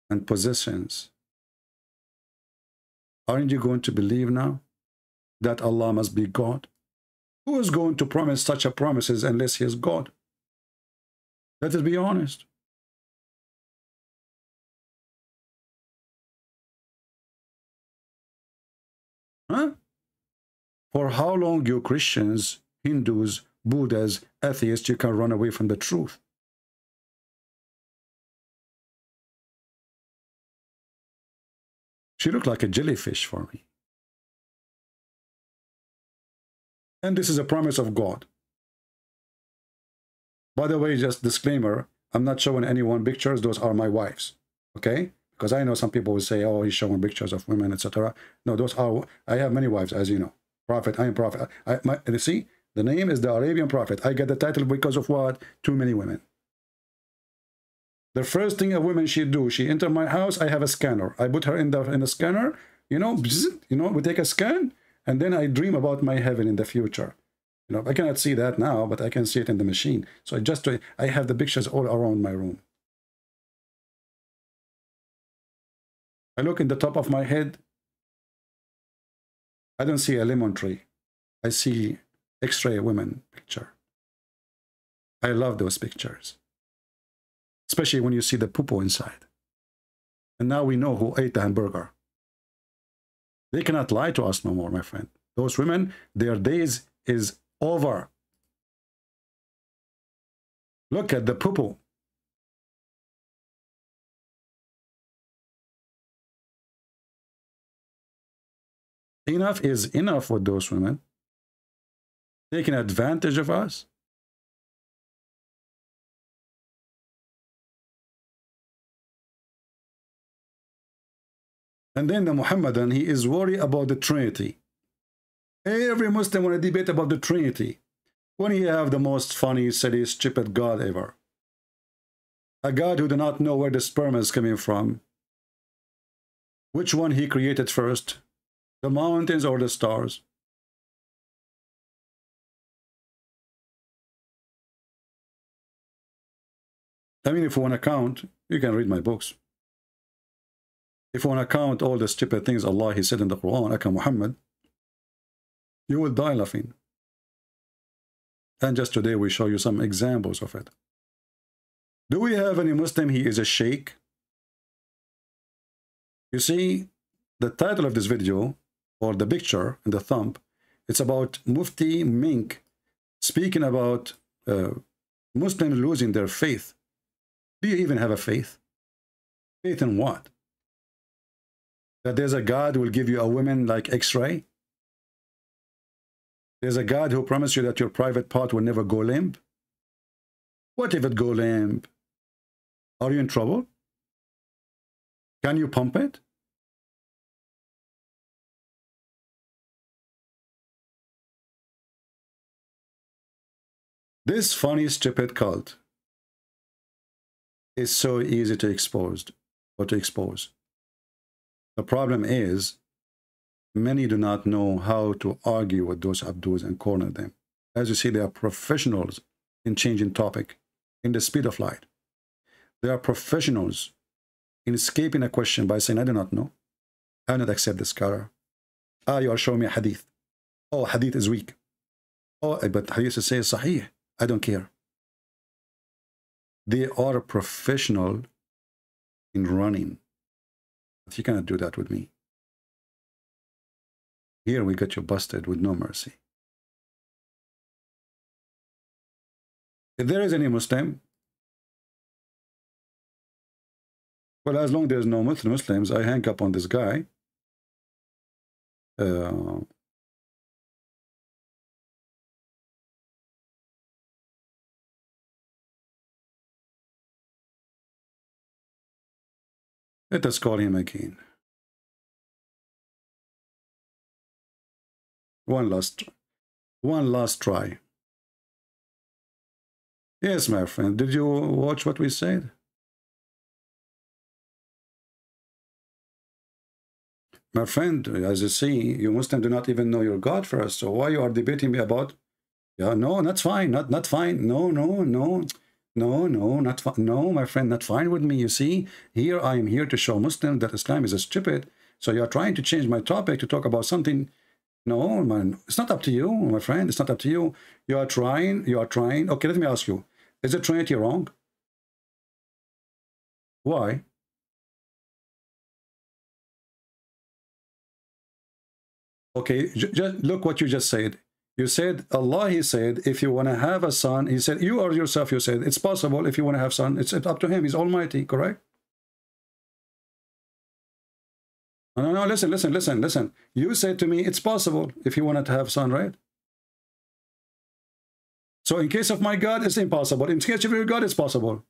And possessions. Aren't you going to believe now that Allah must be God? Who is going to promise such a promises unless he is God? Let us be honest. Huh? For how long you Christians, Hindus, Buddhas, atheists, you can run away from the truth? She looked like a jellyfish for me. And this is a promise of God. By the way, just disclaimer, I'm not showing anyone pictures. Those are my wives. Okay? Because I know some people will say, oh, he's showing pictures of women, etc. No, those are, I have many wives, as you know. Prophet, I am prophet. You see, The name is the Arabian Prophet. I get the title because of what? Too many women. The first thing a woman should do, she enter my house, I have a scanner. I put her in the scanner, you know, we take a scan, and then I dream about my heaven in the future. You know, I cannot see that now, but I can see it in the machine. So I have the pictures all around my room. I look in the top of my head. I don't see a lemon tree. I see X-ray women picture. I love those pictures. Especially when you see the poo-poo inside. And now we know who ate the hamburger. They cannot lie to us no more, my friend. Those women, their days is over. Look at the poo-poo. Enough is enough with those women. Taking advantage of us. And then the Muhammadan, he is worried about the Trinity. Every Muslim want to debate about the Trinity. When he have the most funny, silly, stupid God ever. A God who do not know where the sperm is coming from. Which one he created first? The mountains or the stars? I mean, if you want to count, you can read my books. If you want to count all the stupid things Allah he said in the Quran, Aka Muhammad, you will die laughing. And just today we show you some examples of it. Do we have any Muslim he is a sheikh? You see, the title of this video, or the picture in the thumb, it's about Mufti Menk speaking about Muslims losing their faith. Do you even have a faith? Faith in what? That there's a God who will give you a woman like X-ray? There's a God who promised you that your private part will never go limp? What if it go limp? Are you in trouble? Can you pump it? This funny, stupid cult is so easy to expose. The problem is, many do not know how to argue with those Abdus and corner them. As you see, they are professionals in changing topic, in the speed of light. They are professionals in escaping a question by saying, I do not know. I will not accept this scholar. Ah, you are showing me a hadith. Oh, hadith is weak. Oh, but hadith says sahih. I don't care. They are a professional in running. But you cannot do that with me. Here we got you busted with no mercy. If there is any Muslim, well, as long as there's no Muslims, I hang up on this guy. Let us call him again. One last try. Yes, my friend, did you watch what we said? My friend, as you see, you Muslims do not even know your God first, so why you are debating me about, yeah, no, that's fine, not fine, no, not fine, no, my friend, not fine with me, you see, here I am here to show Muslims that Islam is a stupid, so you are trying to change my topic to talk about something. No, man, it's not up to you, my friend, it's not up to you. You are trying, okay, let me ask you, is the Trinity wrong? Why? Okay, just look what you just said. You said, Allah, he said, if you want to have a son, he said, you or yourself, you said, it's possible if you want to have son, it's up to him, he's almighty, correct? No, listen. You said to me, it's possible if you wanted to have son, right? So in case of my God, it's impossible. In case of your God, it's possible.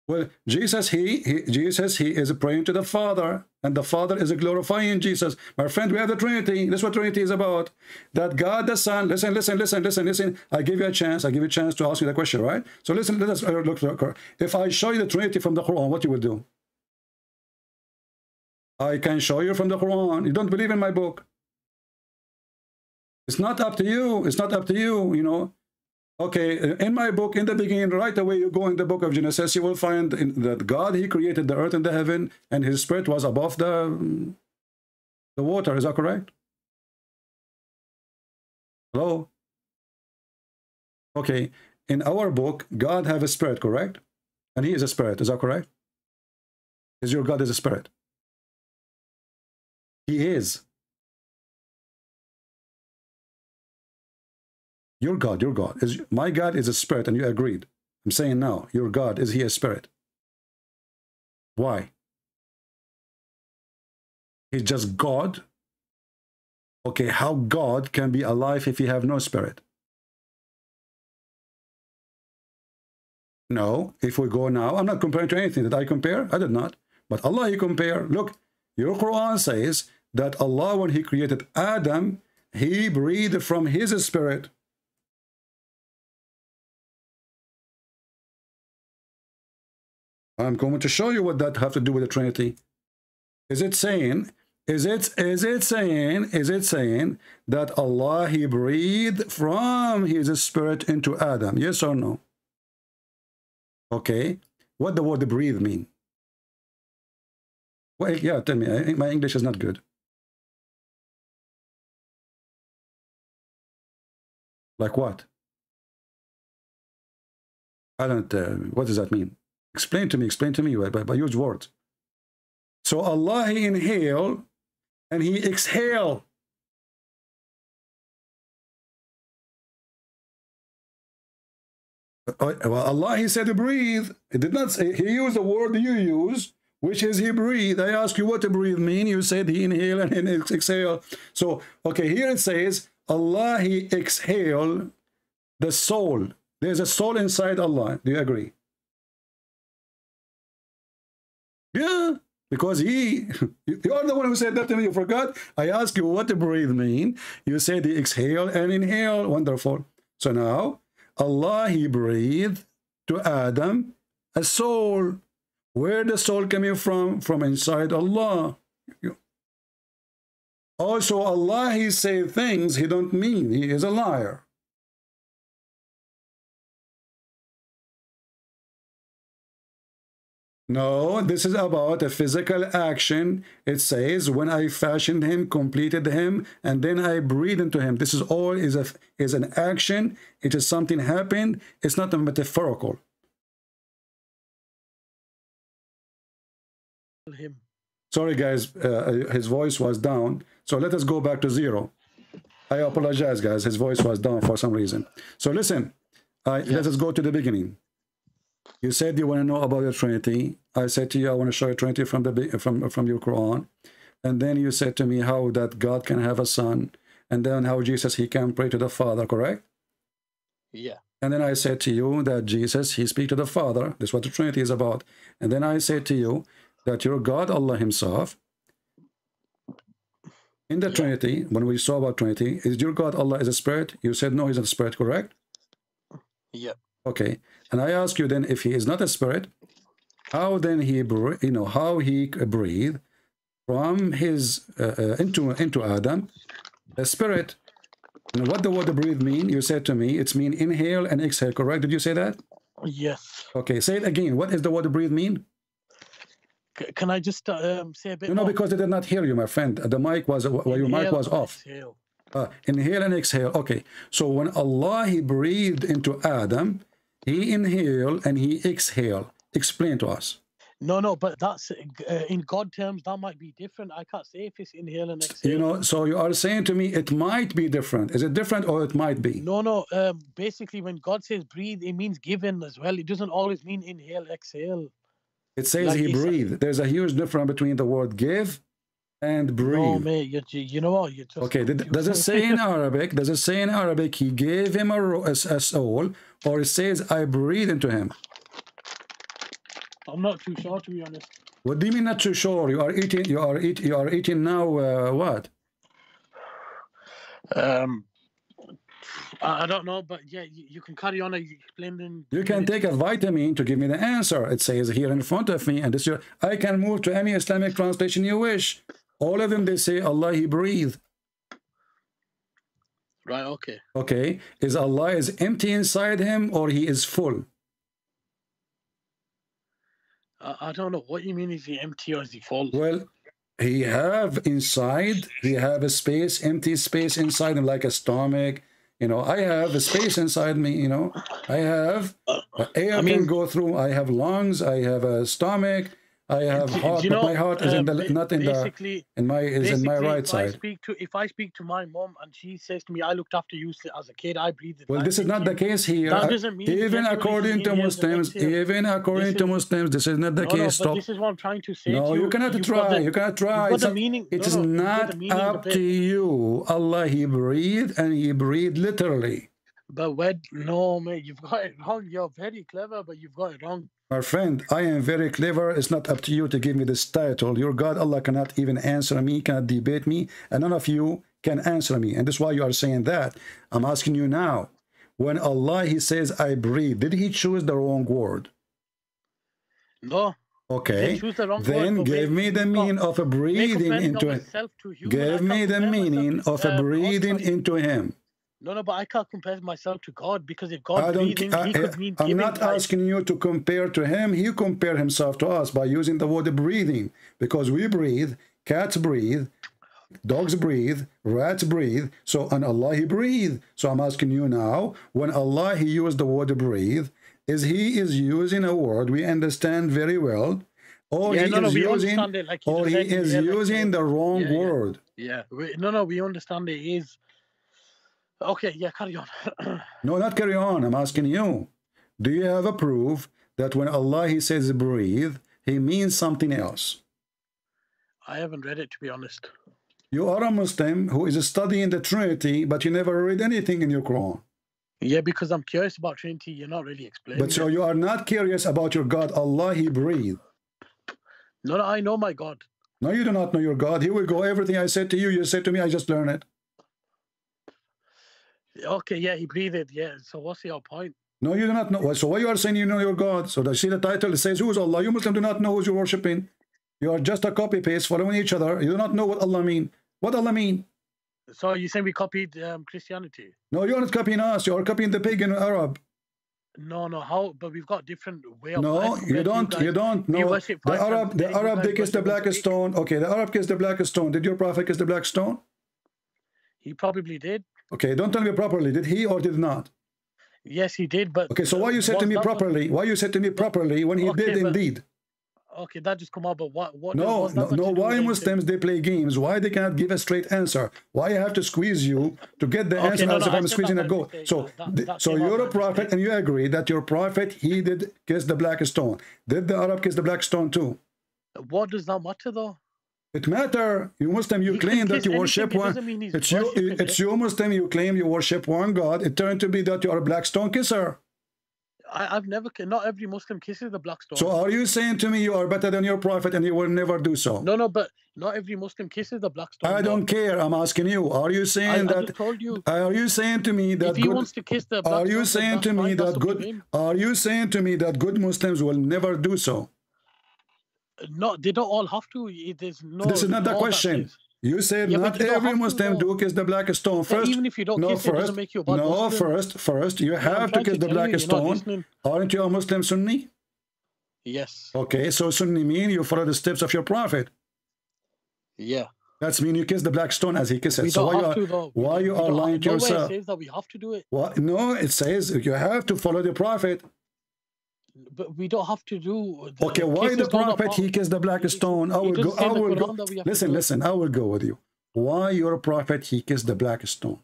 Well, Jesus, he is praying to the Father, and the Father is glorifying Jesus. My friend, we have the Trinity. This is what Trinity is about. That God the Son, listen. I give you a chance. I give you a chance to ask you the question, right? So listen, let us look. If I show you the Trinity from the Quran, what you will do? I can show you from the Quran. You don't believe in my book. It's not up to you. It's not up to you, you know. Okay, in my book, in the beginning, right away, you go in the book of Genesis, you will find that God, he created the earth and the heaven, and his spirit was above the water. Is that correct? Hello? Okay, in our book, God have a spirit, correct? And he is a spirit. Is that correct? Is your God is a spirit? He is. Your God is my God is a spirit, and you agreed. I'm saying now, your God, is he a spirit? Why? He's just God. Okay, how God can be alive if he have no spirit? No, if we go now, I'm not comparing to anything. Did I compare? I did not. But Allah, you compare. Look, your Quran says that Allah, when he created Adam, he breathed from his spirit. I'm going to show you what that have to do with the Trinity. Is it saying that Allah, he breathed from his spirit into Adam? Yes or no? Okay. What the word breathe mean? Well, yeah, tell me. My English is not good. Like what? I don't, what does that mean? Explain to me by huge words. So Allah, he inhale and he exhale. Well, Allah, he said breathe. He did not say, he used the word you use, which is he breathe. I ask you what to breathe mean. You said he inhale and he exhale. So, okay, here it says, Allah, he exhale the soul. There's a soul inside Allah. Do you agree? Yeah, because you are the one who said that to me. You forgot. I asked you what to breathe mean. You said he exhale and inhale. Wonderful. So now, Allah, he breathed to Adam a soul. Where the soul coming from? From inside Allah. Also, Allah, he say things he don't mean. He is a liar. No, this is about a physical action. It says, when I fashioned him, completed him, and then I breathed into him. This is all is an action. It is something happened. It's not a metaphorical. Sorry, guys, his voice was down. So let us go back to zero. I apologize, guys. His voice was down for some reason. So listen, let us go to the beginning. You said you want to know about the Trinity. I said to you, I want to show you Trinity from your Quran. And then you said to me how that God can have a son. And then how Jesus, he can pray to the Father, correct? Yeah. And then I said to you that Jesus, he speaks to the Father. That's what the Trinity is about. And then I said to you that your God, Allah himself, in the Trinity, when we saw about Trinity, is your God, Allah, is a spirit? You said no, he's not a spirit, correct? Yeah. Okay. And I ask you then, if he is not a spirit, how then he, how he breathed from his, into Adam, a spirit. And what the word breathe mean? You said to me, it's mean inhale and exhale, correct? Did you say that? Yes. Okay, say it again. What is the word breathe mean? Can I just say a bit No, because they did not hear you, my friend. The mic was, your mic was off. Exhale. Inhale and exhale. Okay, so when Allah, he breathed into Adam, he inhaled and he exhaled. Explain to us. No, but that's in God terms, that might be different. I can't say if it's inhale and exhale. So you are saying to me it might be different. Is it different or it might be? No. Basically, when God says breathe, it means given as well. It doesn't always mean inhale, exhale. It says like he breathed. There's a huge difference between the word give and breathe. No, mate, you know what? Okay, does it say in Arabic? Does it say in Arabic he gave him a soul, or it says I breathe into him? I'm not too sure, to be honest. What do you mean not too sure? You are eating. You are eating now. What? I don't know, but yeah, you can carry on explaining. You can take a vitamin to give me the answer. It says here in front of me, and this I can move to any Islamic translation you wish. All of them, they say Allah, He breathed. Right, okay. Okay, is Allah is empty inside Him or He is full? I don't know. What you mean, is He empty or is He full? Well, He have inside, He have a space, empty space inside Him, like a stomach. You know, I have a space inside me, you know. I have air can go through. I have lungs. I have a stomach. I have heart, but my heart is in the not in the in my right side. If I speak to my mom and she says to me, "I looked after you as a kid. I breathed." Well, this is not the case here. That doesn't mean even according to Muslims, this is not the case. Stop. This is what I'm trying to say. No, you cannot try. You cannot try. It is not up to you. Allah, He breathed, and He breathed literally. But no, mate, you've got it wrong. You're very clever, but you've got it wrong. My friend, I am very clever. It's not up to you to give me this title. Your God, Allah, cannot even answer me, cannot debate me, and none of you can answer me. And that's why you are saying that. I'm asking you now. When Allah, He says, I breathe, did He choose the wrong word? No. Okay. Then give me the meaning of a breathing into it. Give me the meaning of a breathing into Him. No, but I can't compare myself to God, because if God breathing, He could mean giving. I'm not asking you to compare to Him. He compared Himself to us by using the word breathing, because we breathe, cats breathe, dogs breathe, rats breathe. So on Allah, He breathed. So I'm asking you now, when Allah, He used the word breathe, He is using a word we understand very well, or He is using the wrong word? Yeah, we understand it is. Okay, yeah, carry on. No, not carry on. I'm asking you. Do you have a proof that when Allah, He says breathe, He means something else? I haven't read it, to be honest. You are a Muslim who is studying the Trinity, but you never read anything in your Quran. Yeah, because I'm curious about Trinity. You're not really explaining. But so you are not curious about your God. Allah, He breathed. No, I know my God. No, you do not know your God. Here we go. Everything I said to you, you said to me, I just learned it. Okay, yeah, He breathed, yeah. So what's your point? No, you do not know. So why you are saying you know your God? So see the title, it says, who is Allah? You Muslim do not know who you're worshipping. You are just a copy-paste following each other. You do not know what Allah mean. What Allah mean? So you saying we copied Christianity? No, you're not copying us. You are copying the pagan Arab. No, how? But we've got different way of life. No, you don't. No, the Arab, they kiss the black stone. Okay, the Arab kissed the black stone. Did your prophet kiss the black stone? He probably did. Okay, don't tell me properly. Did he or did not? Yes, he did. But okay, so why you said to me properly? Why you said to me properly when he did indeed? Okay, that just come out. But what? No. Why Muslims they play games? Why they cannot give a straight answer? Why I have to squeeze you to get the answer as if I'm squeezing a goat? So you're a prophet and you agree that your prophet he did kiss the black stone. Did the Arab kiss the black stone too? What does that matter though? It matter. You Muslim, you claim that you worship one. It's you Muslim, you claim you worship one God. It turned to be that you are a black stone kisser. I've never, not every Muslim kisses the black stone. So are you saying to me you are better than your prophet and you will never do so? No, but not every Muslim kisses the black stone. I don't care. I'm asking you. Are you saying that? I just told you. Are you saying to me that? If he wants to kiss the black are you saying to me that good? Are you saying to me that good Muslims will never do so? No, they don't all have to. There's no. This is not the question. You said not every Muslim do kiss the black stone. First, even if you don't kiss it, doesn't make you a bad Muslim. First, you have to kiss the black stone. Aren't you a Muslim Sunni? Yes. Okay, so Sunni mean you follow the steps of your prophet. Yeah. That's mean you kiss the black stone as he kisses. So why you are lying to yourself? It says that we have to do it. What? No, it says you have to follow the prophet. But we don't have to do. Okay, why the prophet he kissed the black stone? I will go. Listen. I will go with you. Why your prophet he kissed the black stone?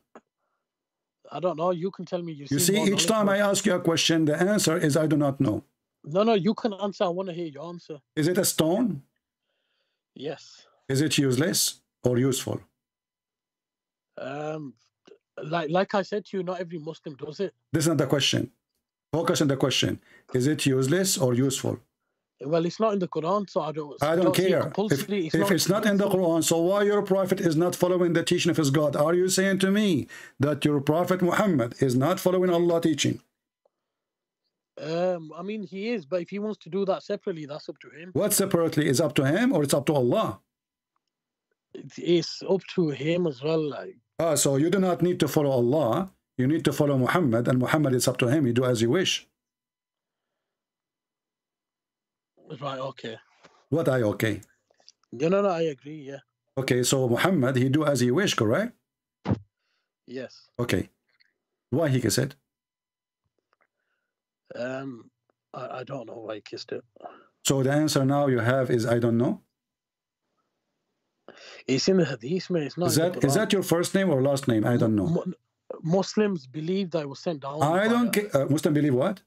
I don't know. You can tell me. You see, each time I ask you a question, the answer is I do not know. No, you can answer. I want to hear your answer. Is it a stone? Yes. Is it useless or useful? Like I said to you, not every Muslim does it. This is not the question. Focus on the question. Is it useless or useful? Well, it's not in the Quran, so I don't care. If it's not in the Quran, so why your prophet is not following the teaching of his God? Are you saying to me that your prophet Muhammad is not following Allah teaching? I mean, he is, but if he wants to do that separately, that's up to him. What separately? Is up to him or it's up to Allah? It's up to him as well. Like. So you do not need to follow Allah. You need to follow Muhammad, and Muhammad is up to him. You do as you wish. Right, okay. What I okay? No, I agree, yeah. Okay, so Muhammad, he do as he wish, correct? Yes. Okay. Why he kissed it? I don't know why he kissed it. So the answer now you have is I don't know? It's in the hadith, mate. It's not is that your first name or last name? I don't know. Muslims believe that it was sent down. I don't care. Muslim believe what?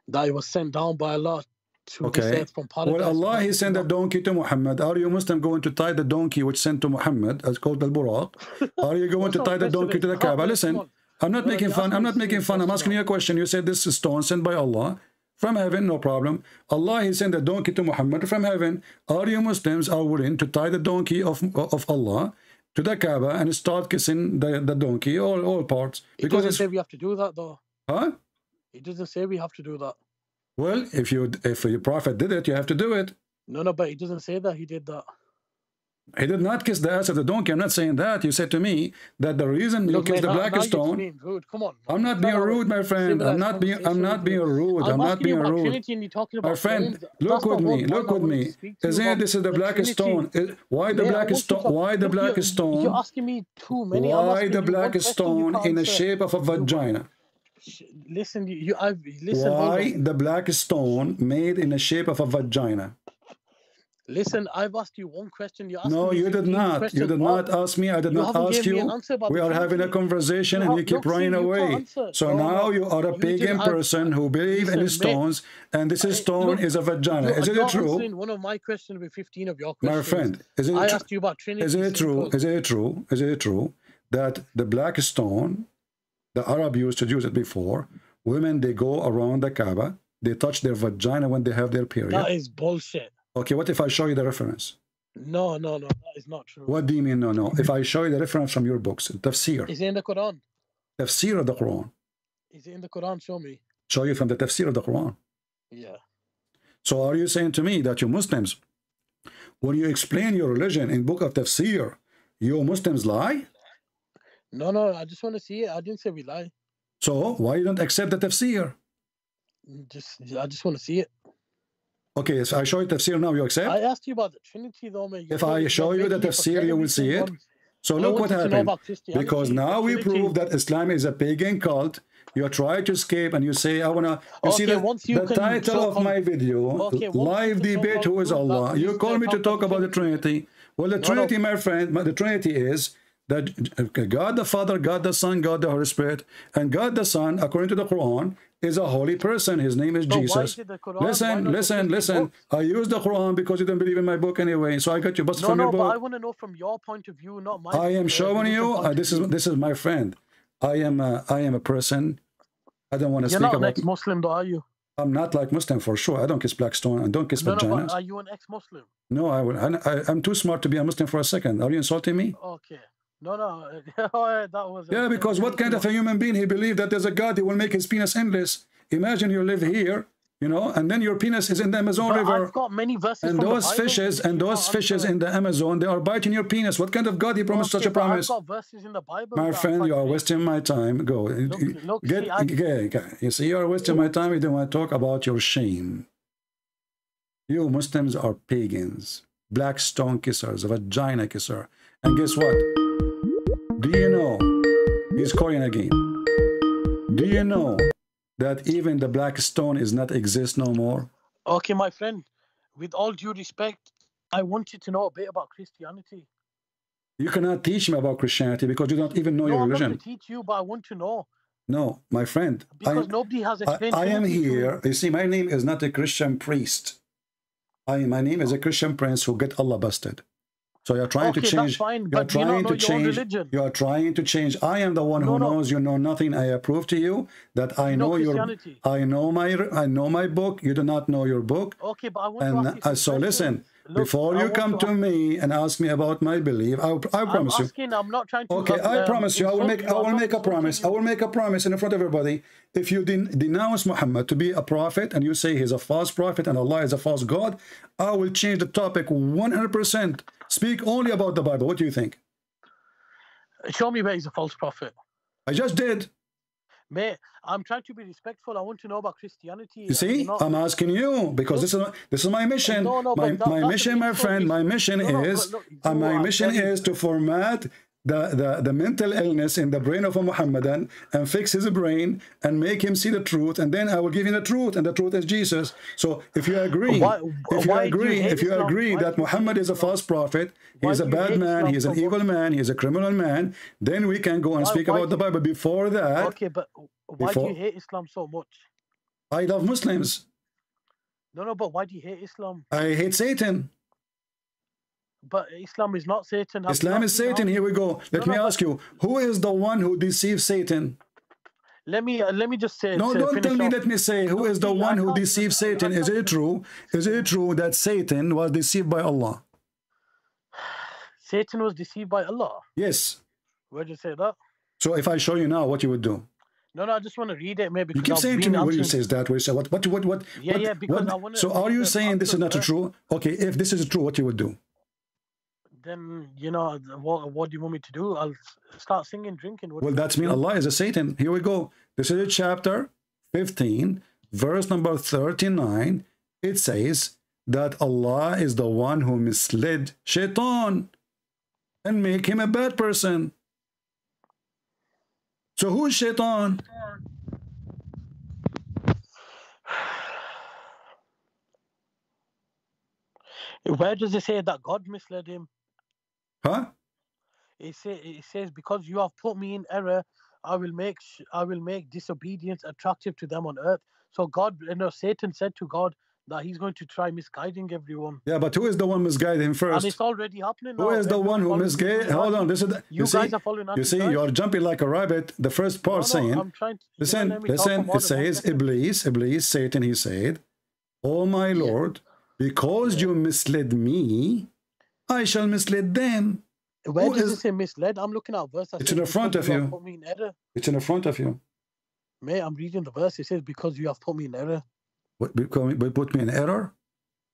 That it was sent down by Allah to be saved from paradise. Well, Allah, he sent a donkey to Muhammad. Are you Muslim going to tie the donkey which sent to Muhammad, as called al-Buraq? Are you going to tie the donkey to the Kaaba? Listen, I'm not making fun. I'm not making fun. I'm asking you a question. You said this is stone sent by Allah from heaven, no problem. Allah, he sent a donkey to Muhammad from heaven. Are you Muslims are willing to tie the donkey of Allah to the Kaaba and start kissing the donkey, all parts? It doesn't say we have to do that, though. Huh? It doesn't say we have to do that. Well, if your prophet did it, you have to do it. No, but it doesn't say that he did that. He did not kiss the ass of the donkey. I'm not saying that. You said to me that the reason you kissed the black stone. Being rude. Come on. I'm not being rude, my friend. I'm not being rude. I'm not being rude. My friend, look with me. Look with me. Isn't it this is the black stone? Why the black stone? Why the black stone? You're asking me too many. Why the black stone in the shape of a vagina? Listen, why the black stone made in the shape of a vagina? Listen, I've asked you one question. No, you did not. You did not ask me. I did not ask you. We are having a conversation and you keep running away. So now you are a pagan person who believes in stones, and this stone is a vagina. Isn't it true? One of my questions with 15 of your questions. My friend, isn't it I asked you about Trinity. Isn't it true? Isn't it true? Isn't it true that the black stone, the Arab used to use it before, women, they go around the Kaaba, they touch their vagina when they have their period. That is bullshit. Okay, what if I show you the reference? No, that is not true. What do you mean, no? If I show you the reference from your books, tafsir. Is it in the Quran? Tafsir of the Quran. Is it in the Quran? Show me. Show you from the tafsir of the Quran. Yeah. So are you saying to me that you Muslims, when you explain your religion in book of tafsir, you Muslims lie? No, I just want to see it. I didn't say we lie. So why you don't accept the tafsir? I just want to see it. Okay, so I show you tafsir now, you accept? I asked you about the Trinity though, man. If I show you the tafsir, you will see it. So look what happened. Because now we prove that Islam is a pagan cult. You try to escape and you say, I want to... You see the title of my video, Live Debate Who is Allah. You call me to talk about the Trinity. Well, the Trinity, my friend, the Trinity is that God the Father, God the Son, God the Holy Spirit, and God the Son, according to the Quran, is a holy person. His name is Jesus. Listen. I use the Quran because you don't believe in my book anyway. So I got you busted from your book. But I want to know from your point of view, not mine. I am showing you. This is my friend. I am a person. I don't want to speak about. You're not ex-Muslim, though, are you? I'm not like Muslim for sure. I don't kiss black stone. I don't kiss vaginas. But are you an ex-Muslim? No, I'm too smart to be a Muslim for a second. Are you insulting me? Okay. No, that was... Yeah, because what kind of a human being he believed that there's a God who will make his penis endless? Imagine you live here, you know, and then your penis is in the Amazon River. I've got many verses and from those the Bible, fishes in the Amazon, they are biting your penis. What kind of God he promised such a promise? I've got verses in the Bible. My friend, you are wasting my time. Go. You see, you are wasting my time. You don't want to talk about your shame. You Muslims are pagans, black stone kissers, vagina kisser. And guess what? Do you know, he's calling again. Do you know that even the black stone is not exist no more? Okay, my friend, with all due respect, I want you to know a bit about Christianity. You cannot teach me about Christianity because you don't even know your religion. I'm not going to teach you, but I want to know. No, my friend. Because nobody has explained. I am here. You see, my name is not a Christian priest. My name is a Christian prince who get Allah busted. So you're trying to change. That's fine, you're but do you not trying know to your own change. religion? You are trying to change. I am the one who knows. You know nothing. I approve to you that I know your. I know my book. You do not know your book. Okay, but I want to ask you some so questions. listen. Look, before you come to me and ask me about my belief, I promise you. I'm not trying to. Okay, I promise you. I will make a promise. I will make a promise in front of everybody. If you denounce Muhammad to be a prophet and you say he's a false prophet and Allah is a false God, I will change the topic 100%. Speak only about the Bible. What do you think? Show me where he's a false prophet. I just did. Mate, I'm trying to be respectful. I want to know about Christianity. You see, I'm asking you because this is my mission. My mission, my friend, my mission is to format the mental illness in the brain of a Muhammadan and fix his brain and make him see the truth, and then I will give him the truth, and the truth is Jesus. So if you agree, if you agree that Muhammad is a false prophet, he's a bad man, he's an evil man, he's a criminal man, then we can go and speak about the Bible. Before that, okay, but why do you hate Islam so much? I love Muslims. No, but why do you hate Islam? I hate Satan. But Islam is not Satan. Islam is Satan. Here we go. Let me ask you, who is the one who deceives Satan? Let me just say. No, don't tell me. Let me say, who is the one who deceives Satan? Is it true? Is it true that Satan was deceived by Allah? Satan was deceived by Allah? Yes. Where'd you say that? So if I show you now, what you would do? No, I just want to read it, maybe. You keep saying to me where you say that, where you say what? Yeah, because I want to. So are you saying this is not true? Okay, if this is true, what you would do? Then, what do you want me to do? I'll start singing, drinking. Well, that's mean Allah is a Satan. Here we go. This is chapter 15, verse number 39. It says that Allah is the one who misled Shaitan and make him a bad person. So who is Shaitan? Where does it say that God misled him? Huh? It says, because you have put me in error, I will make disobedience attractive to them on earth. So God, Satan said to God that he's going to try misguiding everyone. Yeah, but who is the one misguiding him first? And it's already happening now. Who is the one who misguided? Hold on, this is you guys are following. You see, you are jumping like a rabbit. The first part saying, I'm trying to, listen. It says, Iblis, Satan. He said, "Oh my Lord, because you misled me, I shall mislead them." Where does it say misled? I'm looking at a verse. It's in the front of you. It's in the front of you. Mate, I'm reading the verse. It says, because you have put me in error. What, put me in error?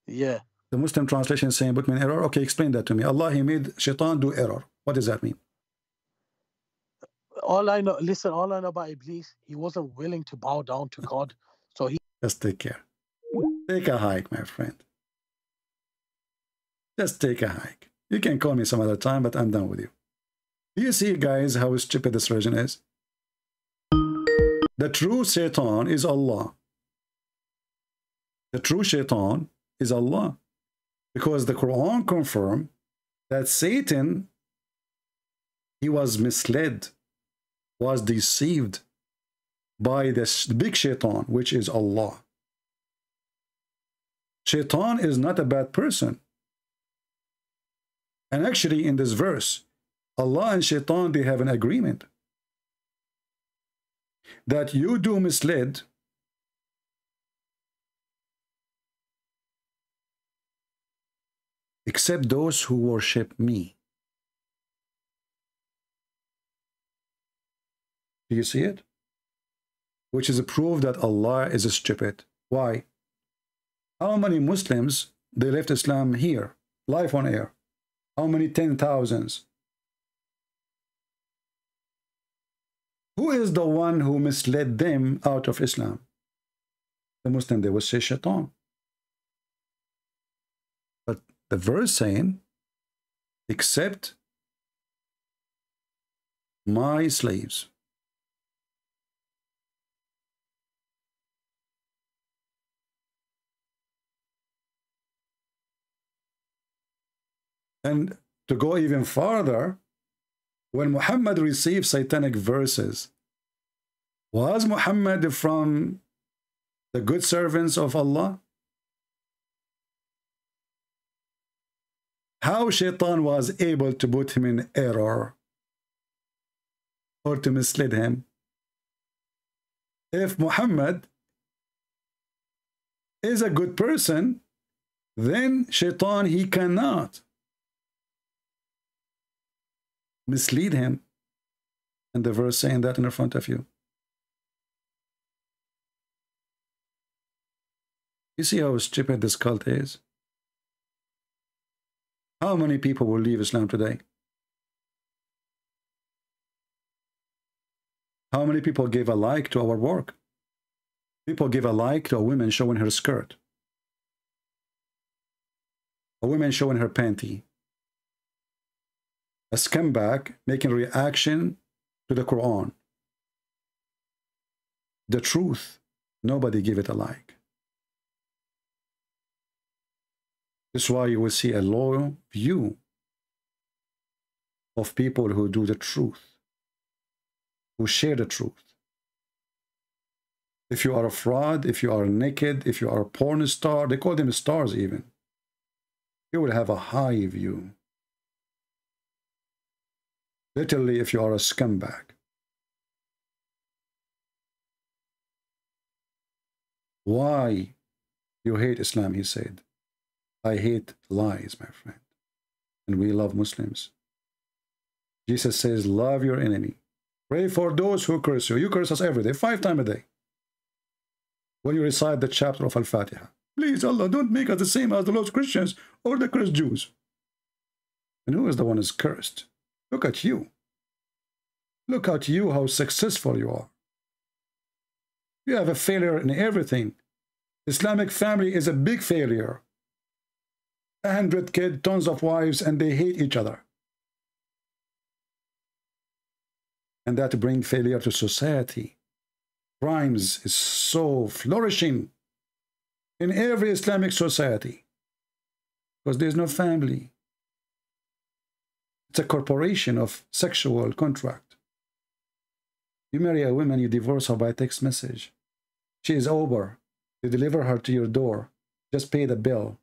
Yeah. The Muslim translation is saying put me in error. Okay, explain that to me. Allah, he made Shaitan do error. What does that mean? All I know about Iblis, he wasn't willing to bow down to God. So he... Just take care. Take a hike, my friend. Just take a hike. You can call me some other time, but I'm done with you. Do you see, guys, how stupid this religion is? The true Shaitan is Allah. The true Shaitan is Allah. Because the Quran confirms that Satan, he was misled, was deceived by the big Shaitan, which is Allah. Shaitan is not a bad person. And actually, in this verse, Allah and Shaitan, they have an agreement that you do mislead except those who worship me. Do you see it? Which is a proof that Allah is stupid. Why? How many Muslims, they left Islam here, live on air? How many 10,000s? Who is the one who misled them out of Islam? The Muslim, they will say Shaitan. But the verse saying, except my slaves. And to go even farther, when Muhammad received satanic verses, was Muhammad from the good servants of Allah? How Shaitan was able to put him in error or to mislead him? If Muhammad is a good person, then Shaitan, he cannot mislead him. And the verse saying that in front of you. You see how stupid this cult is? How many people will leave Islam today? How many people gave a like to our work? People give a like to a woman showing her skirt. A woman showing her panty. A scumbag making reaction to the Quran. The truth, nobody give it a like. This is why you will see a low view of people who do the truth, who share the truth. If you are a fraud, if you are naked, if you are a porn star, they call them stars even, you will have a high view. Literally, if you are a scumbag. Why you hate Islam, he said. I hate lies, my friend. And we love Muslims. Jesus says, love your enemy. Pray for those who curse you. You curse us every day, 5 times a day. When you recite the chapter of Al-Fatiha. Please, Allah, don't make us the same as the lost Christians or the cursed Jews. And who is the one who is cursed? Look at you. Look at you, how successful you are. You have a failure in everything. Islamic family is a big failure. 100 kids, tons of wives, and they hate each other. And that brings failure to society. Crimes is so flourishing in every Islamic society because there's no family. It's a corporation of sexual contract. You marry a woman, you divorce her by text message. She is over. You deliver her to your door. Just pay the bill.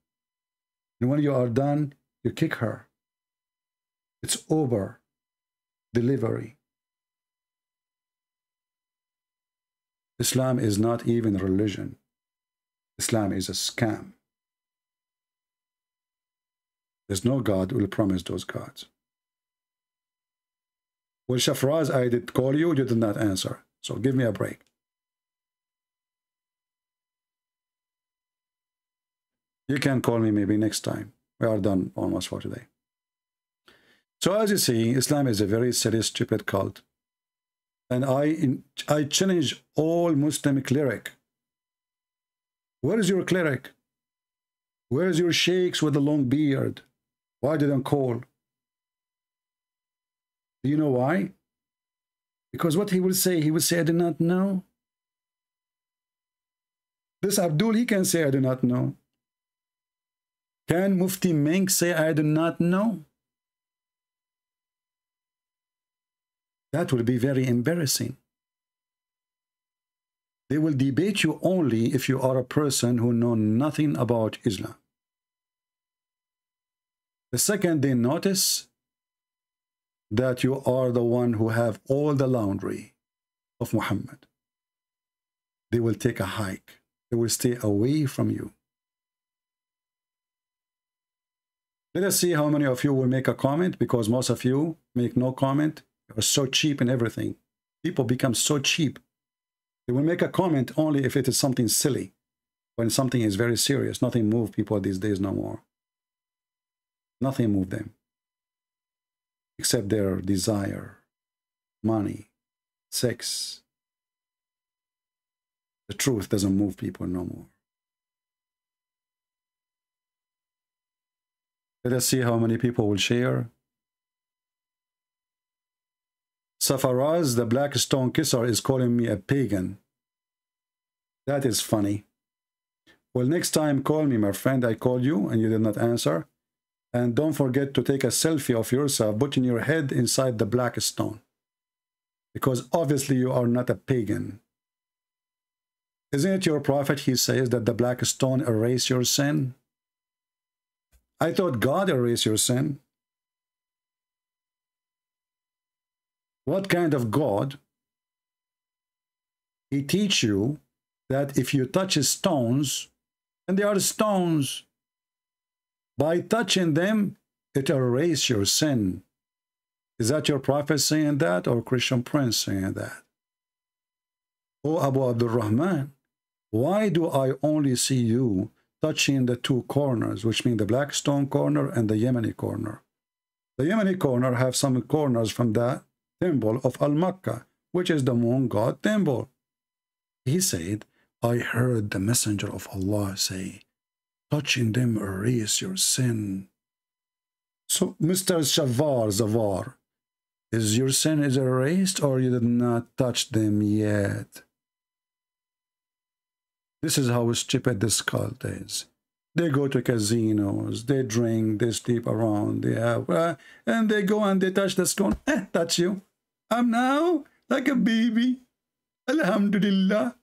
And when you are done, you kick her. It's over. Delivery. Islam is not even a religion. Islam is a scam. There's no God who will promise those gods. Well, Shafraz, I did call you, you did not answer. So give me a break. You can call me maybe next time. We are done almost for today. So as you see, Islam is a very silly, stupid cult. And I challenge all Muslim cleric. Where is your cleric? Where is your sheikhs with the long beard? Why didn't call? Do you know why? Because what he will say, I do not know. This Abdul, he can say, I do not know. Can Mufti Menk say, I do not know? That will be very embarrassing. They will debate you only if you are a person who knows nothing about Islam. The second they notice that you are the one who have all the laundry of Muhammad, they will take a hike. They will stay away from you. Let us see how many of you will make a comment, because most of you make no comment. You are so cheap in everything. People become so cheap. They will make a comment only if it is something silly. When something is very serious, nothing moves people these days no more. Nothing moves them. Except their desire, money, sex. The truth doesn't move people no more. Let us see how many people will share. Safaraz, the black stone kisser, is calling me a pagan. That is funny. Well, next time call me, my friend. I called you and you did not answer. And don't forget to take a selfie of yourself, putting your head inside the black stone. Because obviously you are not a pagan. Isn't it your prophet, he says that the black stone erase your sin? I thought God erased your sin. What kind of God? He teach you that if you touch stones, and they are stones, by touching them, it erases your sin. Is that your prophet saying that, or Christian Prince saying that? Oh, Abu Abdul Rahman, why do I only see you touching the two corners, which mean the black stone corner and the Yemeni corner? The Yemeni corner have some corners from the temple of Al-Makkah, which is the moon god temple. He said, I heard the messenger of Allah say, touching them erase your sin. So, Mr. Zavar, is your sin is erased, or you did not touch them yet? This is how stupid this cult is. They go to casinos, they drink, they sleep around, they have, and they go and they touch the stone. That's you. I'm now like a baby. Alhamdulillah.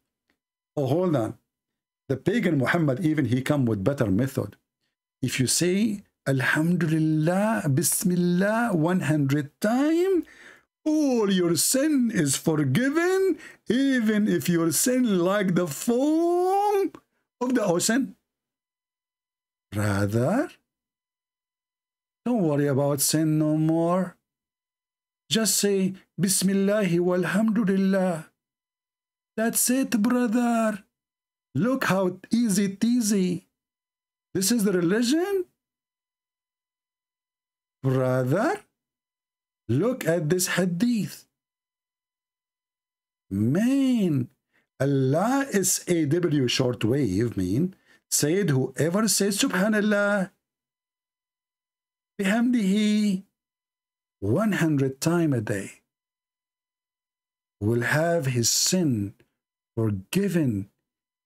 Oh, hold on. The pagan Muhammad, even he come with better method. If you say Alhamdulillah, Bismillah 100 times, all your sin is forgiven, even if your sin like the foam of the ocean. Rather, don't worry about sin no more. Just say Bismillahi walhamdulillah. That's it, brother. Look how easy. This is the religion? Brother, look at this hadith. Man, Allah is SAW shortwave, mean, said whoever says Subhanallah, bihamdihi, 100 times a day, will have his sin forgiven,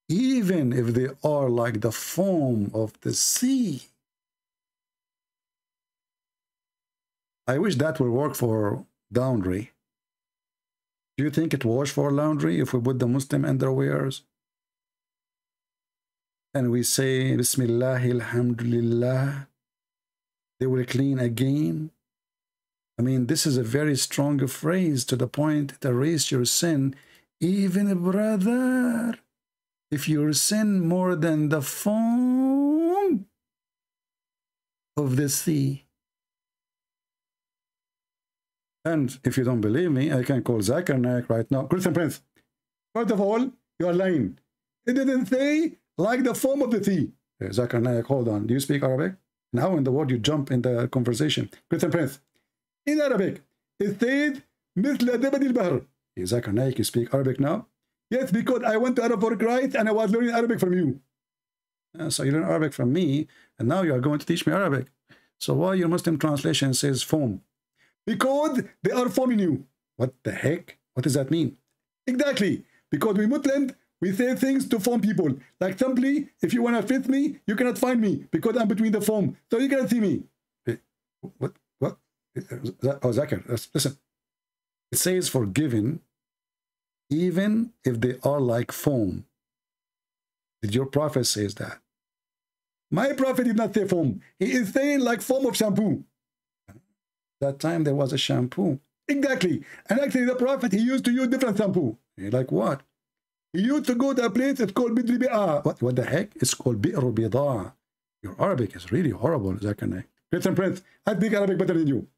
even if they are like the foam of the sea. I wish that would work for laundry. Do you think it works for laundry if we put the Muslim underwears and we say Bismillah, Alhamdulillah, they will clean again? I mean, this is a very strong phrase to the point that erase your sin, even brother, if your sin more than the foam of the sea. And if you don't believe me, I can call Zakir Naik right now. Christian Prince, first of all, you are lying. It didn't say like the foam of the sea. Zakir Naik, hold on. Do you speak Arabic? Now in the world you jump in the conversation. Christian Prince, in Arabic, it says مثل زبد البحر. Zakir Naik, you speak Arabic now? Yes, because I went to Arab for Christ and I was learning Arabic from you. So you learn Arabic from me, and now you are going to teach me Arabic. So why your Muslim translation says foam? Because they are foaming you. What the heck? What does that mean? Exactly. Because we Muslims, we say things to foam people. Like simply, if you want to fit me, you cannot find me because I'm between the foam. So you cannot see me. What? Oh, Zakir, listen. It says forgiven, even if they are like foam. Did your prophet says that? My prophet did not say foam. He is saying like foam of shampoo. That time there was a shampoo. Exactly. And actually the prophet, he used to use different shampoo. Like what? He used to go to a place, it's called Bidri Bi'a. What the heck? It's called Bi'ru Bida. Your Arabic is really horrible, Zakir. Christian Prince, I speak Arabic better than you.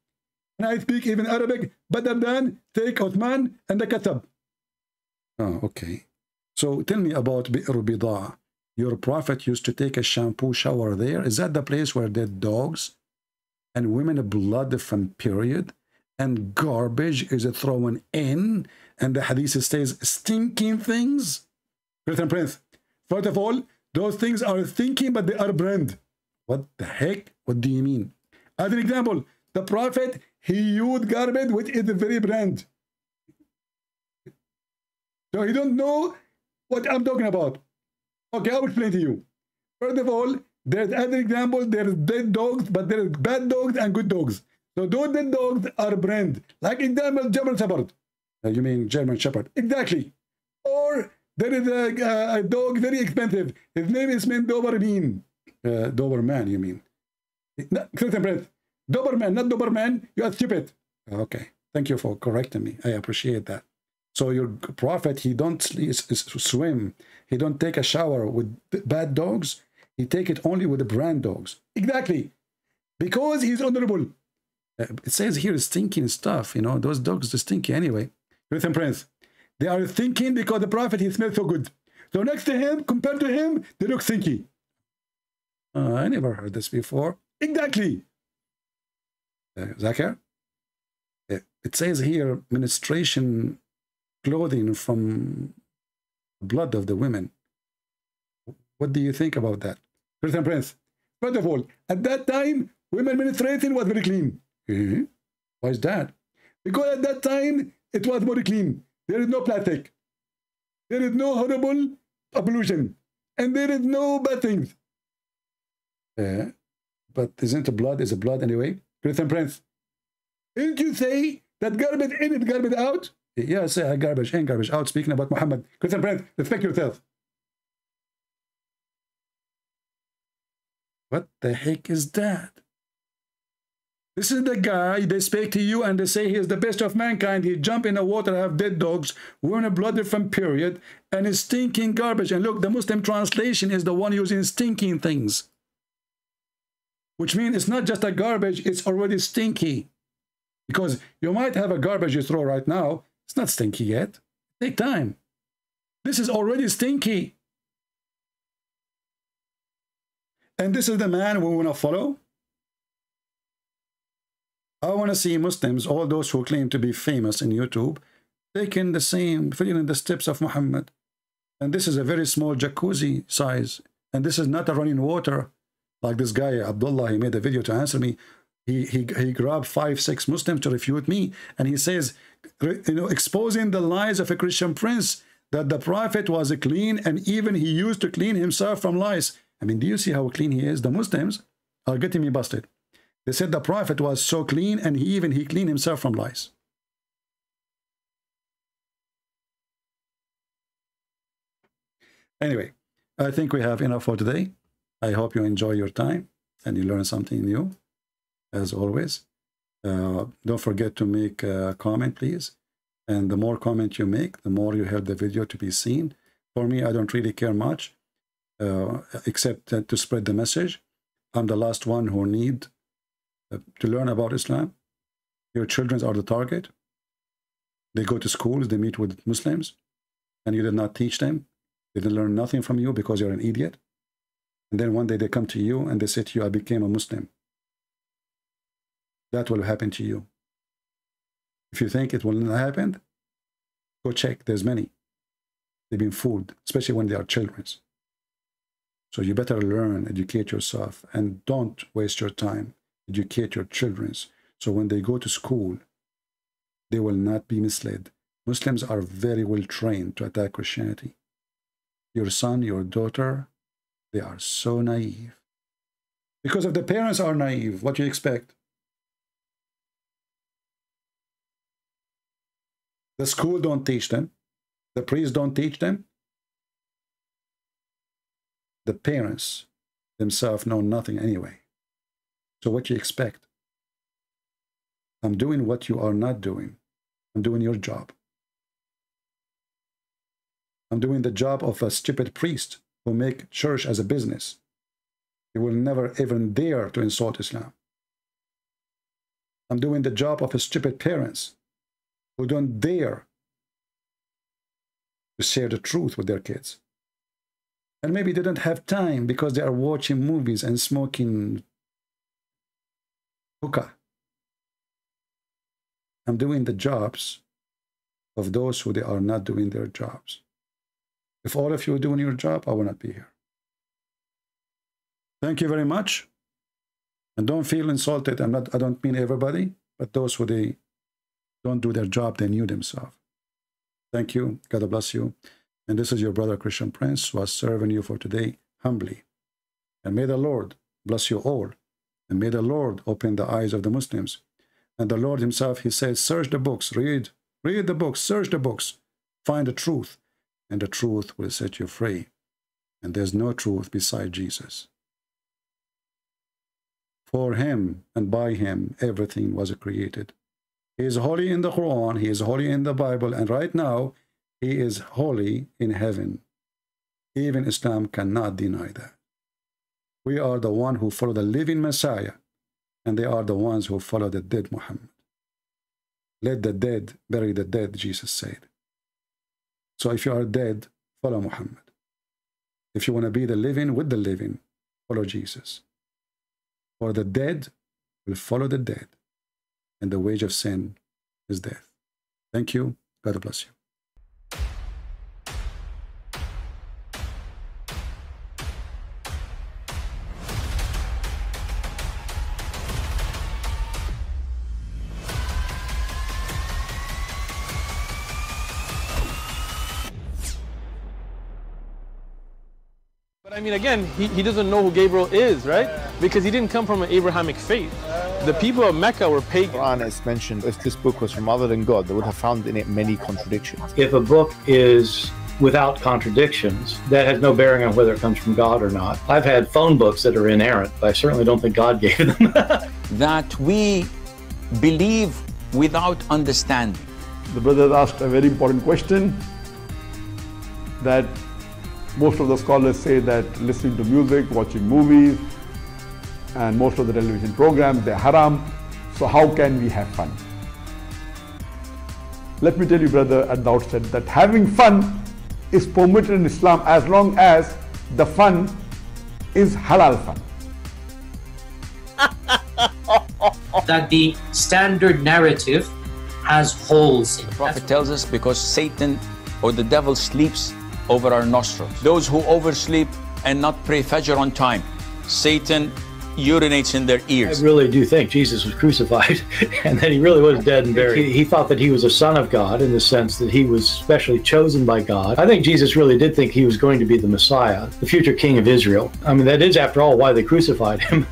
And I speak even Arabic better than Sheikh Osman and the Katab. Oh, okay. So tell me about Bi'ru Bida. Your prophet used to take a shampoo shower there. Is that the place where dead dogs and women blood from period and garbage is thrown in, and the hadith says stinking things? Christian Prince, first of all, those things are stinking, but they are brand. What the heck? What do you mean? As an example, the prophet, he used garbage which is very brand. So you don't know what I'm talking about. Okay, I'll explain to you. First of all, there's other examples, there's dead dogs, but there's bad dogs and good dogs. So those dead dogs are brand. Like example, German Shepherd. You mean German Shepherd? Exactly. Or there is a dog very expensive. His name is Doberman. Doberman, you mean. Christian Prince, Doberman, not Doberman. You are stupid. Okay, thank you for correcting me. I appreciate that. So your prophet, he don't swim. He don't take a shower with bad dogs. He take it only with the brand dogs. Exactly. Because he's honorable. It says here stinking stuff. You know, those dogs are stinky anyway. Listen, Prince, they are stinking because the prophet, he smells so good. So next to him, compared to him, they look stinky. I never heard this before. Exactly. Zakir, it says here, ministration clothing from blood of the women. What do you think about that? Christian Prince, first of all, at that time, women menstruating was very clean. Why is that? Because at that time, it was very clean. There is no plastic. There is no horrible pollution. And there is no bad things. But isn't blood is a blood anyway? Christian Prince, didn't you say that garbage in and garbage out? Yes, garbage in, garbage out. Speaking about Muhammad. Christian Prince, respect yourself. What the heck is that? This is the guy, they speak to you and they say he is the best of mankind. He jump in the water, have dead dogs, wearing a blood from period, and is stinking garbage. And look, the Muslim translation is the one using stinking things. Which means it's not just a garbage, it's already stinky. Because you might have a garbage you throw right now, it's not stinky yet. Take time. This is already stinky. And this is the man we want to follow. I want to see Muslims, all those who claim to be famous in YouTube, taking the same, following the steps of Muhammad. And this is a very small jacuzzi size. And this is not a running water. Like this guy, Abdullah, he made a video to answer me. He grabbed 5-6 Muslims to refute me. And he says, you know, exposing the lies of a Christian prince, that the prophet was clean and even he used to clean himself from lies. I mean, do you see how clean he is? The Muslims are getting me busted. They said the prophet was so clean and he cleaned himself from lies. Anyway, I think we have enough for today. I hope you enjoy your time and you learn something new, as always. Don't forget to make a comment, please. And the more comment you make, the more you help the video to be seen. For me, I don't really care much, except to spread the message. I'm the last one who need to learn about Islam. Your children are the target. They go to schools, they meet with Muslims, and you did not teach them. They didn't learn nothing from you because you're an idiot. And then one day they come to you and they say to you, I became a Muslim. That will happen to you. If you think it will not happen, go check. There's many. They've been fooled, especially when they are children. So you better learn, educate yourself, and don't waste your time. Educate your children. So when they go to school, they will not be misled. Muslims are very well trained to attack Christianity. Your son, your daughter, they are so naive. Because if the parents are naive, what do you expect? The school don't teach them. The priests don't teach them. The parents themselves know nothing anyway. So what do you expect? I'm doing what you are not doing. I'm doing your job. I'm doing the job of a stupid priest who make church as a business. He will never even dare to insult Islam. I'm doing the job of a stupid parents who don't dare to share the truth with their kids. And maybe they don't have time because they are watching movies and smoking hookah. I'm doing the jobs of those who they are not doing their jobs. If all of you are doing your job, I will not be here. Thank you very much. And don't feel insulted. I don't mean everybody, but those who they don't do their job, they knew themselves. Thank you. God bless you. And this is your brother Christian Prince, who was serving you for today humbly. And may the Lord bless you all. And may the Lord open the eyes of the Muslims. And the Lord himself, he says, search the books, read the books, search the books, find the truth, and the truth will set you free. And there's no truth beside Jesus. For him and by him, everything was created. He is holy in the Quran, he is holy in the Bible, and right now, he is holy in heaven. Even Islam cannot deny that. We are the one who follow the living Messiah, and they are the ones who follow the dead Muhammad. Let the dead bury the dead, Jesus said. So if you are dead, follow Muhammad. If you want to be the living with the living, follow Jesus. For the dead will follow the dead, and the wage of sin is death. Thank you. God bless you. But I mean, again, he doesn't know who Gabriel is, right? Because he didn't come from an Abrahamic faith. The people of Mecca were pagan. The Quran is mentioned, if this book was from other than God, they would have found in it many contradictions. If a book is without contradictions, that has no bearing on whether it comes from God or not. I've had phone books that are inerrant, but I certainly don't think God gave them. That we believe without understanding. The brother asked a very important question, that most of the scholars say that listening to music, watching movies, and most of the television programs, they're haram. So how can we have fun? Let me tell you, brother, at the outset that having fun is permitted in Islam as long as the fun is halal fun. That the standard narrative has holes in it. The Prophet tells us because Satan or the devil sleeps over our nostrils. Those who oversleep and not pray Fajr on time, Satan urinates in their ears. I really do think Jesus was crucified and that he really was dead and buried. He thought that he was a son of God in the sense that he was specially chosen by God. I think Jesus really did think he was going to be the Messiah, the future king of Israel. I mean, that is, after all, why they crucified him,